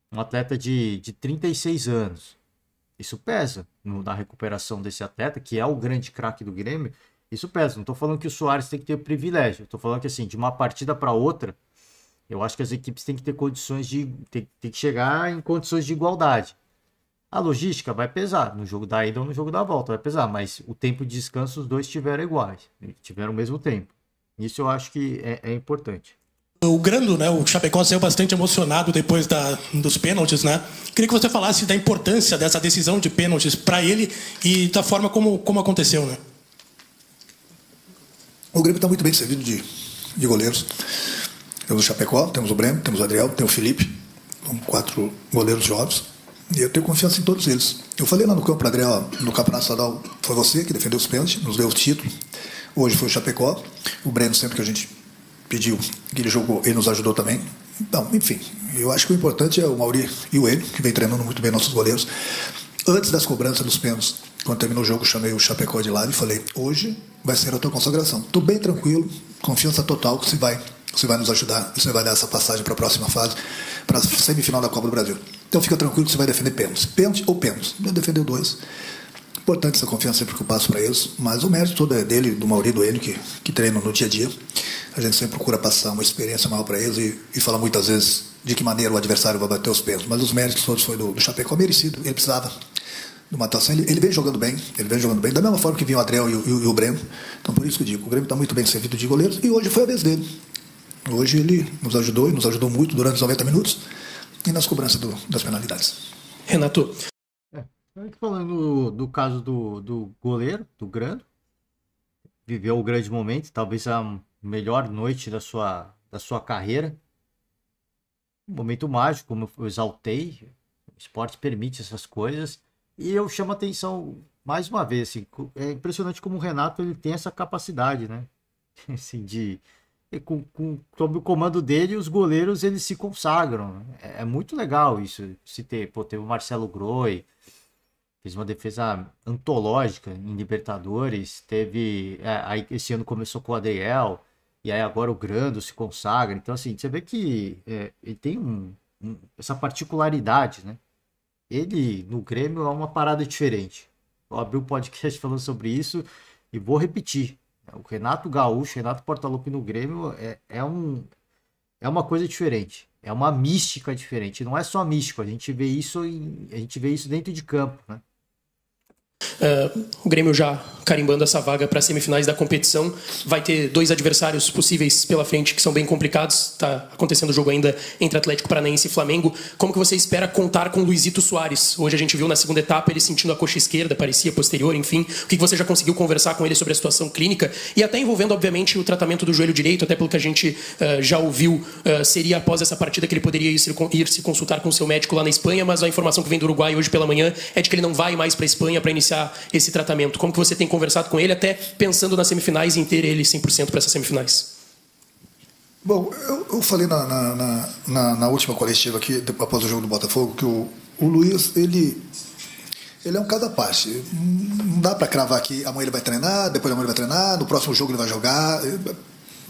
Um atleta de 36 anos. Isso pesa na recuperação desse atleta, que é o grande craque do Grêmio. Isso pesa. Não tô falando que o Suárez tem que ter privilégio. Eu tô falando que, assim, de uma partida para outra, eu acho que as equipes têm que ter condições de... Tem que chegar em condições de igualdade. A logística vai pesar. No jogo da ida ou no jogo da volta vai pesar. Mas o tempo de descanso, os dois tiveram iguais. Tiveram o mesmo tempo. Isso eu acho que é importante. O Grando, né, o Chapecó saiu bastante emocionado depois dos pênaltis, né? Queria que você falasse da importância dessa decisão de pênaltis para ele e da forma como aconteceu, né? O Grêmio está muito bem servido de goleiros. Temos o Chapecó, temos o Breno, temos o Adriel, tem o Felipe. São 4 goleiros jovens. E eu tenho confiança em todos eles. Eu falei lá no campo para Adriel, no Campeonato Estadual, foi você que defendeu os pênaltis, nos deu o título. Hoje foi o Chapecó. O Breno, sempre que a gente pediu que ele jogou, ele nos ajudou também. Então, enfim, eu acho que o importante é o Mauri e o Enio, que vem treinando muito bem nossos goleiros. Antes das cobranças dos pênaltis, quando terminou o jogo, eu chamei o Chapecó de lado e falei: hoje vai ser a tua consagração. Estou bem tranquilo, confiança total que você vai nos ajudar, você vai dar essa passagem para a próxima fase, para a semifinal da Copa do Brasil. Então fica tranquilo que você vai defender pênaltis. Pênalti ou pênaltis. Eu defendeu 2. Importante essa confiança sempre que eu passo para eles, mas o mérito todo é dele, do Mauri e do Enio, que treinam no dia a dia. A gente sempre procura passar uma experiência maior para eles e falar muitas vezes de que maneira o adversário vai bater os pênaltis. Mas os méritos todos foi do Chapecó, merecido. Ele precisava de uma atuação. Ele vem jogando bem, da mesma forma que vinha o Adriel e o Breno. Então por isso que eu digo, o Grêmio está muito bem servido de goleiros e hoje foi a vez dele. Hoje ele nos ajudou e nos ajudou muito durante os 90 minutos e nas cobranças das penalidades. Renato. Falando do caso do goleiro, do Grando, viveu o grande momento, talvez a melhor noite da sua carreira. Um momento mágico, como eu exaltei. O esporte permite essas coisas. E eu chamo a atenção, mais uma vez, assim, é impressionante como o Renato ele tem essa capacidade, né? Assim, sob o comando dele, os goleiros eles se consagram. É muito legal isso. Teve o Marcelo Groi, fez uma defesa antológica em Libertadores. Aí esse ano começou com o Adriel, e aí agora o Grando se consagra. Então, assim, você vê que ele tem essa particularidade, né? Ele, no Grêmio, é uma parada diferente. Eu abri um podcast falando sobre isso e vou repetir. O Renato Gaúcho, Renato Portaluppi no Grêmio é uma coisa diferente. É uma mística diferente. Não é só místico, a gente vê isso dentro de campo, né? O Grêmio já carimbando essa vaga para as semifinais da competição. Vai ter 2 adversários possíveis pela frente que são bem complicados. Está acontecendo o jogo ainda entre Atlético Paranaense e Flamengo. Como que você espera contar com Luizito Soares? Hoje a gente viu na segunda etapa ele sentindo a coxa esquerda, parecia posterior, enfim. O que você já conseguiu conversar com ele sobre a situação clínica? E até envolvendo, obviamente, o tratamento do joelho direito, até pelo que a gente já ouviu, seria após essa partida que ele poderia ir se consultar com o seu médico lá na Espanha, mas a informação que vem do Uruguai hoje pela manhã é de que ele não vai mais para a Espanha para iniciar esse tratamento. Como que você tem conversado com ele, até pensando nas semifinais e em ter ele 100% para essas semifinais? Bom, eu falei na última coletiva aqui, após o jogo do Botafogo, que o Luiz, ele é um caso à parte. Não dá para cravar que amanhã ele vai treinar, depois amanhã ele vai treinar, no próximo jogo ele vai jogar.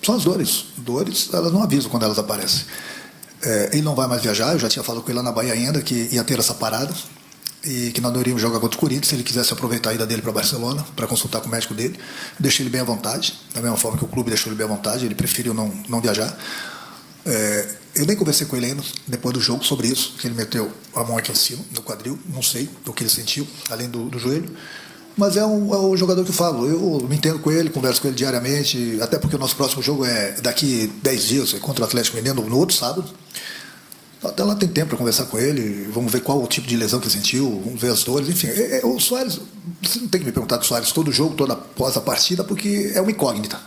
São as dores. Dores, elas não avisam quando elas aparecem. Ele não vai mais viajar, eu já tinha falado com ele lá na Bahia ainda, que ia ter essa parada. E que nós não iríamos jogar contra o Corinthians se ele quisesse aproveitar a ida dele para Barcelona para consultar com o médico dele. Deixei ele bem à vontade, da mesma forma que o clube deixou ele bem à vontade, ele preferiu não viajar. Eu nem conversei com ele ainda depois do jogo sobre isso, que ele meteu a mão aqui em cima, no quadril, não sei o que ele sentiu, além do joelho. Mas é um jogador que eu falo, eu me entendo com ele, converso com ele diariamente, até porque o nosso próximo jogo é daqui 10 dias, contra o Atlético Mineiro, no outro sábado. Até lá tem tempo para conversar com ele, vamos ver qual o tipo de lesão que ele sentiu, vamos ver as dores, enfim. O Soares, você não tem que me perguntar do Soares todo jogo, toda após a partida, porque é uma incógnita.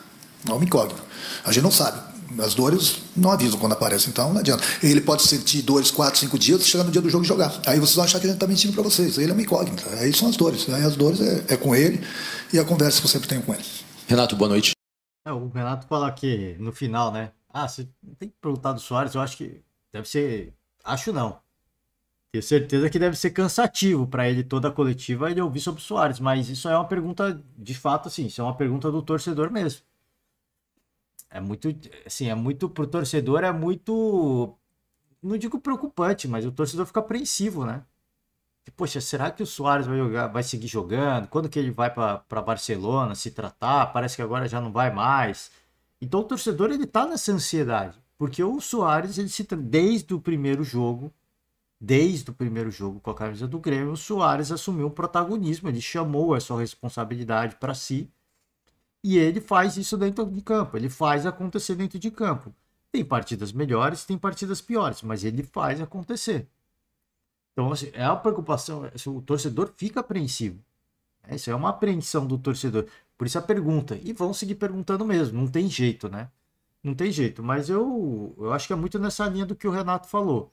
É uma incógnita. A gente não sabe. As dores não avisam quando aparecem, então não adianta. Ele pode sentir 2, 4, 5 dias, chegar no dia do jogo e jogar. Aí vocês vão achar que a gente está mentindo para vocês. Ele é uma incógnita. Aí são as dores. Aí as dores é com ele e a conversa que eu sempre tenho com ele. Renato, boa noite. O Renato fala que no final, né? Você tem que perguntar do Soares, eu acho que deve ser. Acho não. Tenho certeza que deve ser cansativo para ele toda a coletiva ele ouvir sobre o Soares, mas isso é uma pergunta, de fato, assim, isso é uma pergunta do torcedor mesmo. É muito, assim, pro torcedor é muito, não digo preocupante, mas o torcedor fica apreensivo, né? poxa, será que o Suárez vai seguir jogando? Quando que ele vai para Barcelona se tratar? Parece que agora já não vai mais. Então o torcedor ele tá nessa ansiedade, porque o Suárez desde o primeiro jogo com a camisa do Grêmio, o Suárez assumiu o protagonismo, ele chamou essa responsabilidade para si e ele faz isso dentro de campo, ele faz acontecer dentro de campo. Tem partidas melhores, tem partidas piores, mas ele faz acontecer. Então, assim, é uma preocupação, o torcedor fica apreensivo. Isso é uma apreensão do torcedor. Por isso a pergunta. E vão seguir perguntando mesmo, não tem jeito, né? Não tem jeito, mas eu acho que é muito nessa linha do que o Renato falou.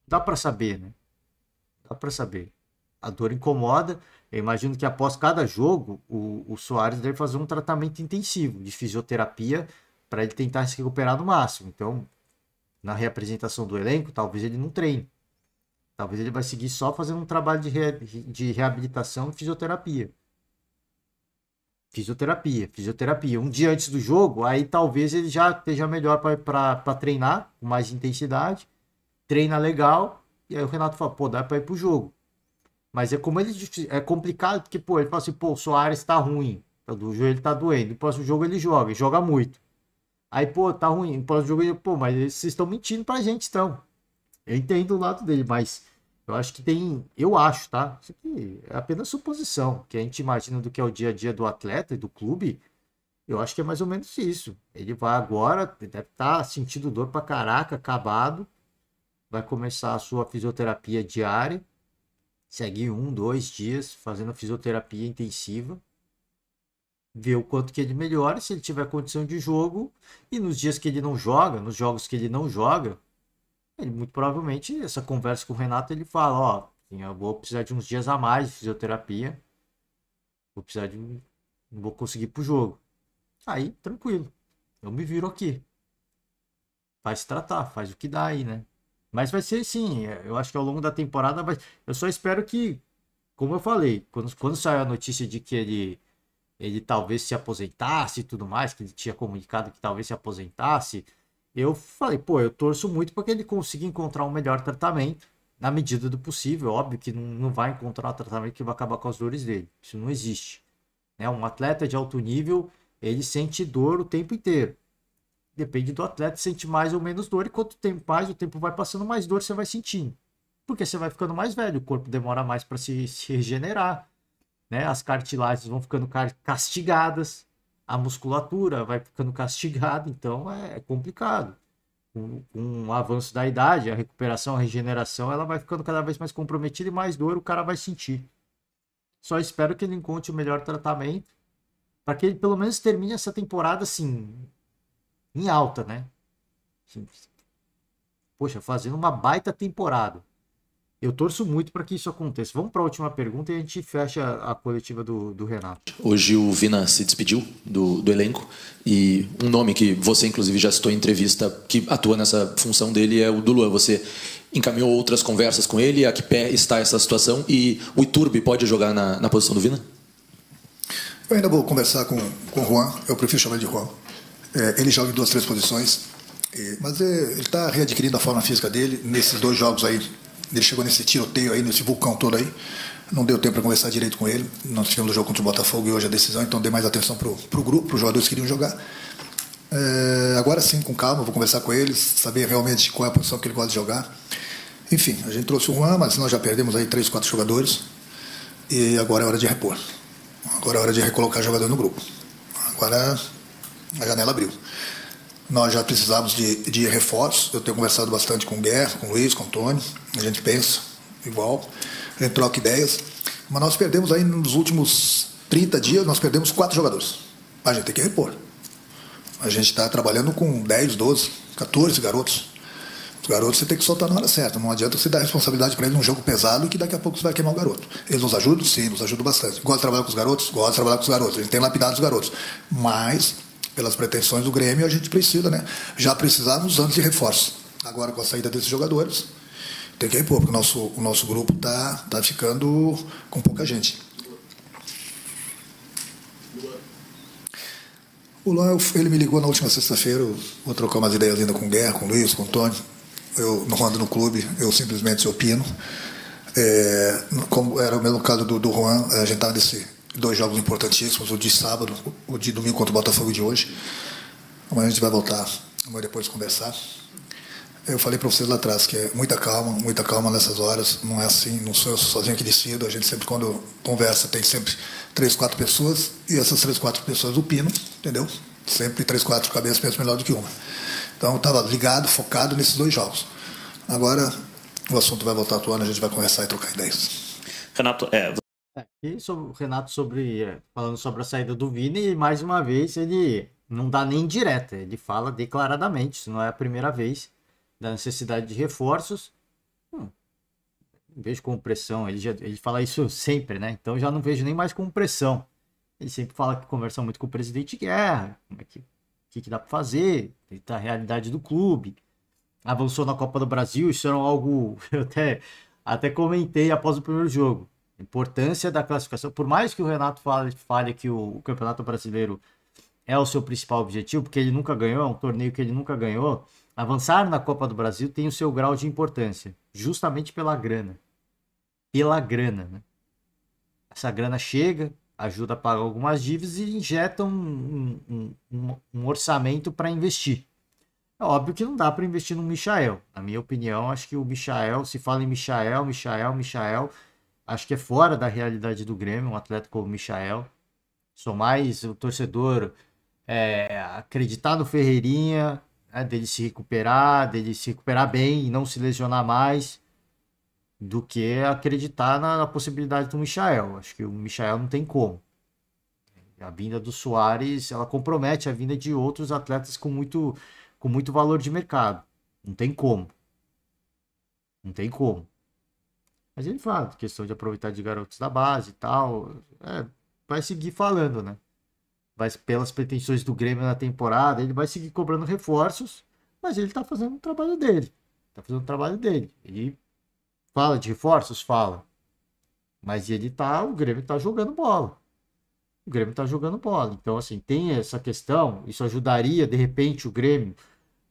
Dá para saber, né? Dá para saber. A dor incomoda. Eu imagino que após cada jogo, o Suárez deve fazer um tratamento intensivo de fisioterapia para ele tentar se recuperar no máximo. Então, na reapresentação do elenco, talvez ele não treine. Talvez ele vai seguir só fazendo um trabalho de reabilitação e fisioterapia. Fisioterapia. Um dia antes do jogo, aí talvez ele já esteja melhor para treinar com mais intensidade. Treina legal. E aí o Renato fala, pô, dá para ir pro jogo. Mas é como é complicado, porque, pô, ele fala assim, pô, o Suárez tá ruim. O joelho tá doendo. No próximo jogo ele joga muito. Aí, pô, tá ruim. No próximo jogo ele, pô, mas vocês estão mentindo pra gente, então. Eu entendo o lado dele, mas eu acho que eu acho, tá? Isso aqui é apenas suposição, que a gente imagina do que é o dia a dia do atleta e do clube. Eu acho que é mais ou menos isso. Ele vai agora, deve estar sentindo dor pra caraca, acabado. Vai começar a sua fisioterapia diária. Segue 1-2 dias fazendo fisioterapia intensiva. Ver o quanto que ele melhora, se ele tiver condição de jogo. E nos dias que ele não joga, nos jogos que ele não joga, ele muito provavelmente, essa conversa com o Renato, ele fala, ó, eu vou precisar de uns dias a mais de fisioterapia, não vou conseguir ir pro jogo. Aí, tranquilo, eu me viro aqui. Vai se tratar, faz o que dá aí, né? Mas vai ser sim, eu acho que ao longo da temporada, eu só espero que, como eu falei, quando saiu a notícia de que ele talvez se aposentasse e tudo mais, que ele tinha comunicado que talvez se aposentasse, eu falei, pô, eu torço muito para que ele consiga encontrar um melhor tratamento na medida do possível. Óbvio que não vai encontrar um tratamento que vai acabar com as dores dele. Isso não existe. Né? Um atleta de alto nível, ele sente dor o tempo inteiro. Depende do atleta, sente mais ou menos dor. E quanto tempo mais, o tempo vai passando, mais dor você vai sentindo. Porque você vai ficando mais velho, o corpo demora mais para se regenerar. Né? As cartilagens vão ficando castigadas. A musculatura vai ficando castigada, então é complicado. Com o avanço da idade, a recuperação, a regeneração, ela vai ficando cada vez mais comprometida e mais dor o cara vai sentir. Só espero que ele encontre o melhor tratamento para que ele pelo menos termine essa temporada assim, em alta, né? Assim, poxa, fazendo uma baita temporada. Eu torço muito para que isso aconteça. Vamos para a última pergunta e a gente fecha a coletiva do Renato. Hoje o Vina se despediu do elenco e um nome que você, inclusive, já citou em entrevista que atua nessa função dele é o do Luan. Você encaminhou outras conversas com ele? A que pé está essa situação? E o Iturbe pode jogar na posição do Vina? Eu ainda vou conversar com o Juan. Eu prefiro chamar de Juan. Ele joga em 2, 3 posições. Mas ele está readquirindo a forma física dele nesses 2 jogos aí. Ele chegou nesse tiroteio aí, nesse vulcão todo aí. Não deu tempo para conversar direito com ele. Nós tivemos o jogo contra o Botafogo e hoje a decisão, então dei mais atenção para o grupo, para os jogadores que queriam jogar. Agora sim, com calma, vou conversar com eles, saber realmente qual é a posição que ele gosta de jogar. Enfim, a gente trouxe o Juan, mas nós já perdemos aí 3, 4 jogadores. E agora é hora de repor. Agora é hora de recolocar jogador no grupo. Agora a janela abriu. Nós já precisávamos de reforços. Eu tenho conversado bastante com o Guerra, com o Luiz, com o Antônio. A gente pensa igual, a gente troca ideias. Mas nós perdemos aí nos últimos 30 dias, nós perdemos 4 jogadores. A gente tem que repor. A gente está trabalhando com 10, 12, 14 garotos. Os garotos você tem que soltar na hora certa. Não adianta você dar responsabilidade para eles num jogo pesado e que daqui a pouco você vai queimar o garoto. Eles nos ajudam? Sim, nos ajudam bastante. Gosta de trabalhar com os garotos? Gosta de trabalhar com os garotos. A gente tem lapidado os garotos. Mas, pelas pretensões do Grêmio, a gente precisa, né? Já precisávamos antes de reforço. Agora, com a saída desses jogadores, tem que repor, porque o nosso grupo tá ficando com pouca gente. O Luan, ele me ligou na última sexta-feira, eu vou trocar umas ideias ainda com o Guerra, com o Luiz, com o Antônio. Eu não ando no clube, eu simplesmente opino. Como era o mesmo caso do Juan, a gente estava nesses 2 jogos importantíssimos, o de sábado, o de domingo contra o Botafogo de hoje. Amanhã a gente vai voltar, amanhã depois conversar. Eu falei para vocês lá atrás que é muita calma nessas horas, não é assim, não sou eu sozinho que decido, a gente sempre quando conversa tem sempre 3, 4 pessoas, e essas 3, 4 pessoas opinam, entendeu? Sempre 3, 4 cabeças pensam melhor do que uma. Então eu estava ligado, focado nesses 2 jogos. Agora o assunto vai voltar à tona, a gente vai conversar e trocar ideias. Renato, E sobre o Renato falando sobre a saída do Vini, e mais uma vez ele não dá nem indireta, ele fala declaradamente, isso não é a primeira vez, da necessidade de reforços. Não vejo como pressão, ele fala isso sempre, né? Então já não vejo nem mais como pressão. Ele sempre fala que conversa muito com o presidente Guerra, como é que dá para fazer, a realidade do clube. Avançou na Copa do Brasil, isso era algo eu até comentei após o primeiro jogo. A importância da classificação, por mais que o Renato fale que o Campeonato Brasileiro é o seu principal objetivo, porque ele nunca ganhou, é um torneio que ele nunca ganhou, avançar na Copa do Brasil tem o seu grau de importância, justamente pela grana. Pela grana, né? Essa grana chega, ajuda a pagar algumas dívidas e injeta um orçamento para investir. É óbvio que não dá para investir no Michael. Na minha opinião, acho que o Michael, se fala em Michael, acho que é fora da realidade do Grêmio, um atleta como o Michael. Sou mais o torcedor acreditar no Ferreirinha, dele se recuperar bem e não se lesionar mais, do que acreditar na possibilidade do Michael. Acho que o Michael não tem como. A vinda do Soares, ela compromete a vinda de outros atletas com muito valor de mercado. Não tem como. Mas ele fala, questão de aproveitar de garotos da base e tal. Vai seguir falando, né? Pelas pretensões do Grêmio na temporada, ele vai seguir cobrando reforços, mas ele tá fazendo o trabalho dele. Ele fala de reforços? Fala. Mas o Grêmio tá jogando bola. Então, assim, tem essa questão, isso ajudaria, de repente, o Grêmio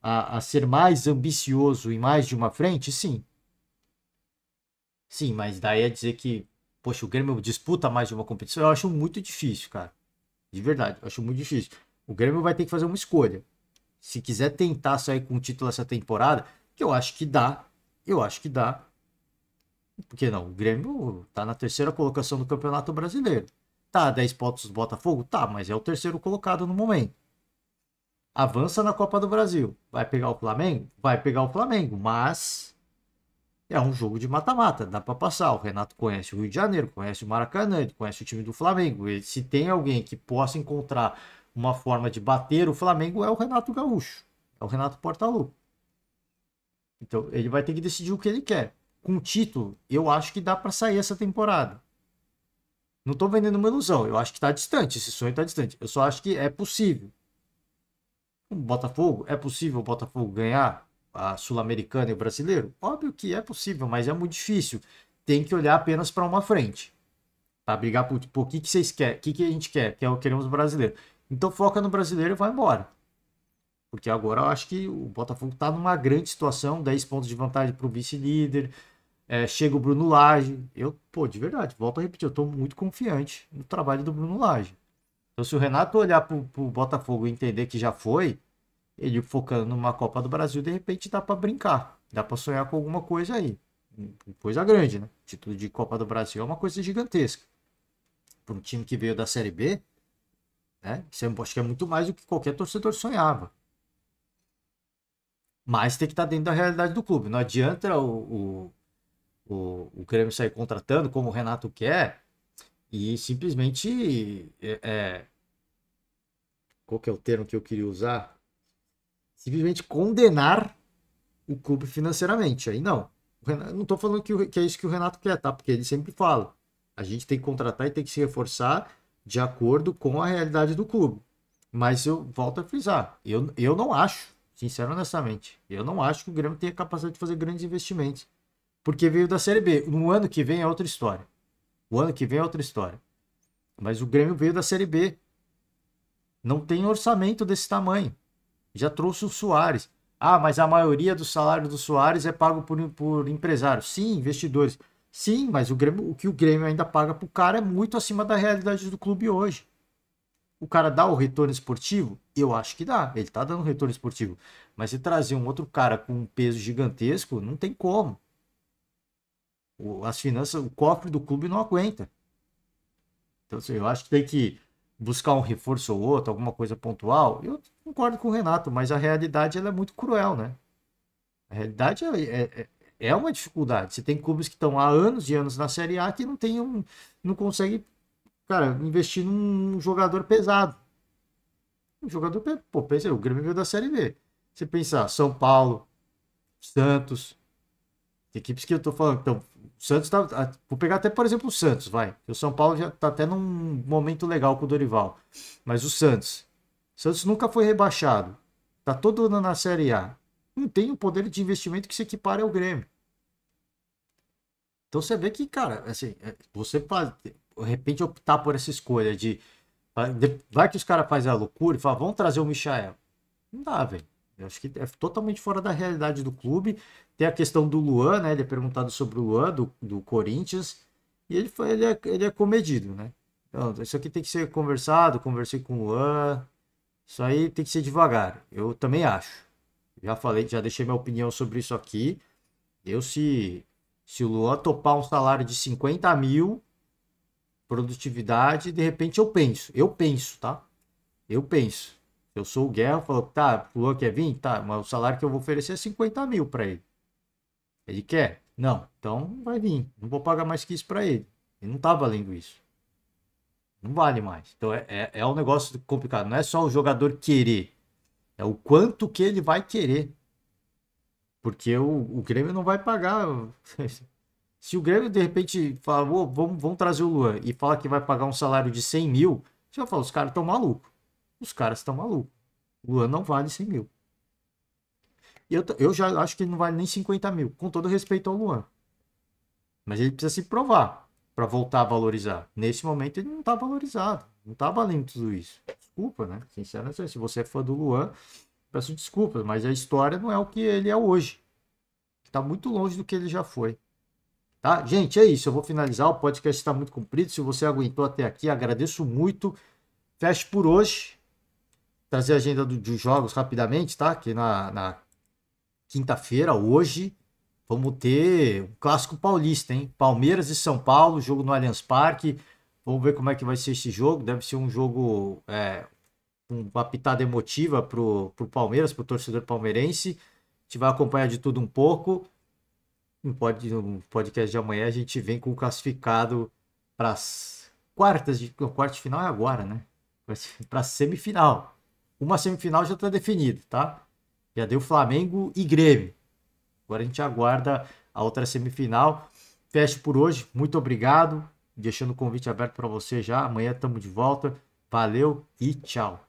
a ser mais ambicioso em mais de uma frente? Sim. Sim, mas daí é dizer que, poxa, o Grêmio disputa mais de uma competição, eu acho muito difícil, cara. De verdade, eu acho muito difícil. O Grêmio vai ter que fazer uma escolha. Se quiser tentar sair com o título essa temporada, que eu acho que dá. Por que não? O Grêmio tá na 3ª colocação do Campeonato Brasileiro. Tá a 10 pontos do Botafogo? Tá, mas é o 3º colocado no momento. Avança na Copa do Brasil. Vai pegar o Flamengo? Vai pegar o Flamengo, mas é um jogo de mata-mata, dá para passar. O Renato conhece o Rio de Janeiro, conhece o Maracanã, ele conhece o time do Flamengo. Se tem alguém que possa encontrar uma forma de bater o Flamengo, é o Renato Gaúcho, é o Renato Portaluppi. Então ele vai ter que decidir o que ele quer. Com o título, eu acho que dá para sair essa temporada. Não tô vendendo uma ilusão, eu acho que tá distante, esse sonho tá distante. Eu só acho que é possível. O Botafogo, é possível o Botafogo ganhar a Sul-Americana e o Brasileiro? Óbvio que é possível, mas é muito difícil. Tem que olhar apenas para uma frente. Para brigar por o que vocês querem, o que a gente quer, queremos o Brasileiro. Então foca no Brasileiro e vai embora. Porque agora eu acho que o Botafogo está numa grande situação, 10 pontos de vantagem para o vice-líder. Chega o Bruno Lage. De verdade, volto a repetir, eu estou muito confiante no trabalho do Bruno Lage. Então se o Renato olhar para o Botafogo e entender que já foi, ele focando numa Copa do Brasil, de repente dá para brincar. Dá para sonhar com alguma coisa aí. Coisa grande, né? O título de Copa do Brasil é uma coisa gigantesca. Para um time que veio da Série B, né? Isso acho que é muito mais do que qualquer torcedor sonhava. Mas tem que estar dentro da realidade do clube. Não adianta o Grêmio sair contratando como o Renato quer e simplesmente... qual que é o termo que eu queria usar? Simplesmente condenar o clube financeiramente. Aí não. Não estou falando que é isso que o Renato quer, tá? Porque ele sempre fala. A gente tem que contratar e tem que se reforçar de acordo com a realidade do clube. Mas eu volto a frisar. Eu não acho, sincero honestamente, eu não acho que o Grêmio tenha capacidade de fazer grandes investimentos. Porque veio da Série B. No ano que vem é outra história. Mas o Grêmio veio da Série B. Não tem orçamento desse tamanho. Já trouxe o Soares. Mas a maioria do salário do Soares é pago por empresários. Sim, investidores. Sim, mas o que o Grêmio ainda paga pro cara é muito acima da realidade do clube hoje. O cara dá o retorno esportivo? Eu acho que dá. Ele tá dando retorno esportivo. Mas se trazer um outro cara com um peso gigantesco, não tem como. As finanças, o cofre do clube não aguenta. Então, assim, eu acho que tem que buscar um reforço ou outro, alguma coisa pontual. Eu concordo com o Renato, mas a realidade ela é muito cruel, né? A realidade é uma dificuldade. Você tem clubes que estão há anos e anos na Série A que não conseguem, cara, investir num jogador pesado. Um jogador, pô, pensa, o Grêmio veio da Série B. Você pensar, São Paulo, Santos, equipes que eu tô falando. Então, o Santos tá. Vou pegar até, por exemplo, o Santos, vai. O São Paulo já tá até num momento legal com o Dorival. Mas o Santos. O Santos nunca foi rebaixado. Tá todo ano na Série A. Não tem o poder de investimento que se equipara ao Grêmio. Então você vê que, cara, assim, você de repente optar por essa escolha vai que os caras fazem a loucura e falam, vamos trazer o Michael. Não dá, velho. Eu acho que é totalmente fora da realidade do clube. Tem a questão do Luan, né? Ele é perguntado sobre o Luan, do Corinthians, e ele é comedido, né? Então, isso aqui tem que ser conversado, conversei com o Luan, isso aí tem que ser devagar. Eu também acho. Já falei, já deixei minha opinião sobre isso aqui. Se o Luan topar um salário de 50 mil, produtividade, de repente eu penso, tá? Eu penso. Eu sou o Guerra, falou, tá, o Luan quer vir? Tá, mas o salário que eu vou oferecer é 50 mil pra ele. Ele quer? Não, então vai vir. Não vou pagar mais que isso pra ele. Ele não tá valendo isso. Não vale mais. Então é um negócio complicado. Não é só o jogador querer. É o quanto que ele vai querer. Porque o Grêmio não vai pagar. Se o Grêmio, de repente, fala, vamos trazer o Luan e fala que vai pagar um salário de 100 mil, você vai falar, os caras estão malucos. Os caras estão malucos. O Luan não vale 100 mil. E eu já acho que ele não vale nem 50 mil, com todo respeito ao Luan. Mas ele precisa se provar para voltar a valorizar. Nesse momento ele não está valorizado. Não está valendo tudo isso. Desculpa, né? Sinceramente, se você é fã do Luan, peço desculpas, mas a história não é o que ele é hoje. Está muito longe do que ele já foi. Tá? Gente, é isso. Eu vou finalizar. O podcast está muito comprido. Se você aguentou até aqui, agradeço muito. Fecho por hoje. Trazer a agenda dos jogos rapidamente, tá? Que na quinta-feira, hoje, vamos ter um clássico paulista, hein? Palmeiras e São Paulo, jogo no Allianz Parque. Vamos ver como é que vai ser esse jogo. Deve ser um jogo com uma pitada emotiva pro Palmeiras, pro torcedor palmeirense. A gente vai acompanhar de tudo um pouco. No podcast de amanhã a gente vem com o classificado para as quartas de final é agora, né? Para semifinal. Uma semifinal já está definida, tá? Já deu Flamengo e Grêmio. Agora a gente aguarda a outra semifinal. Fecho por hoje. Muito obrigado. Deixando o convite aberto para você já. Amanhã estamos de volta. Valeu e tchau.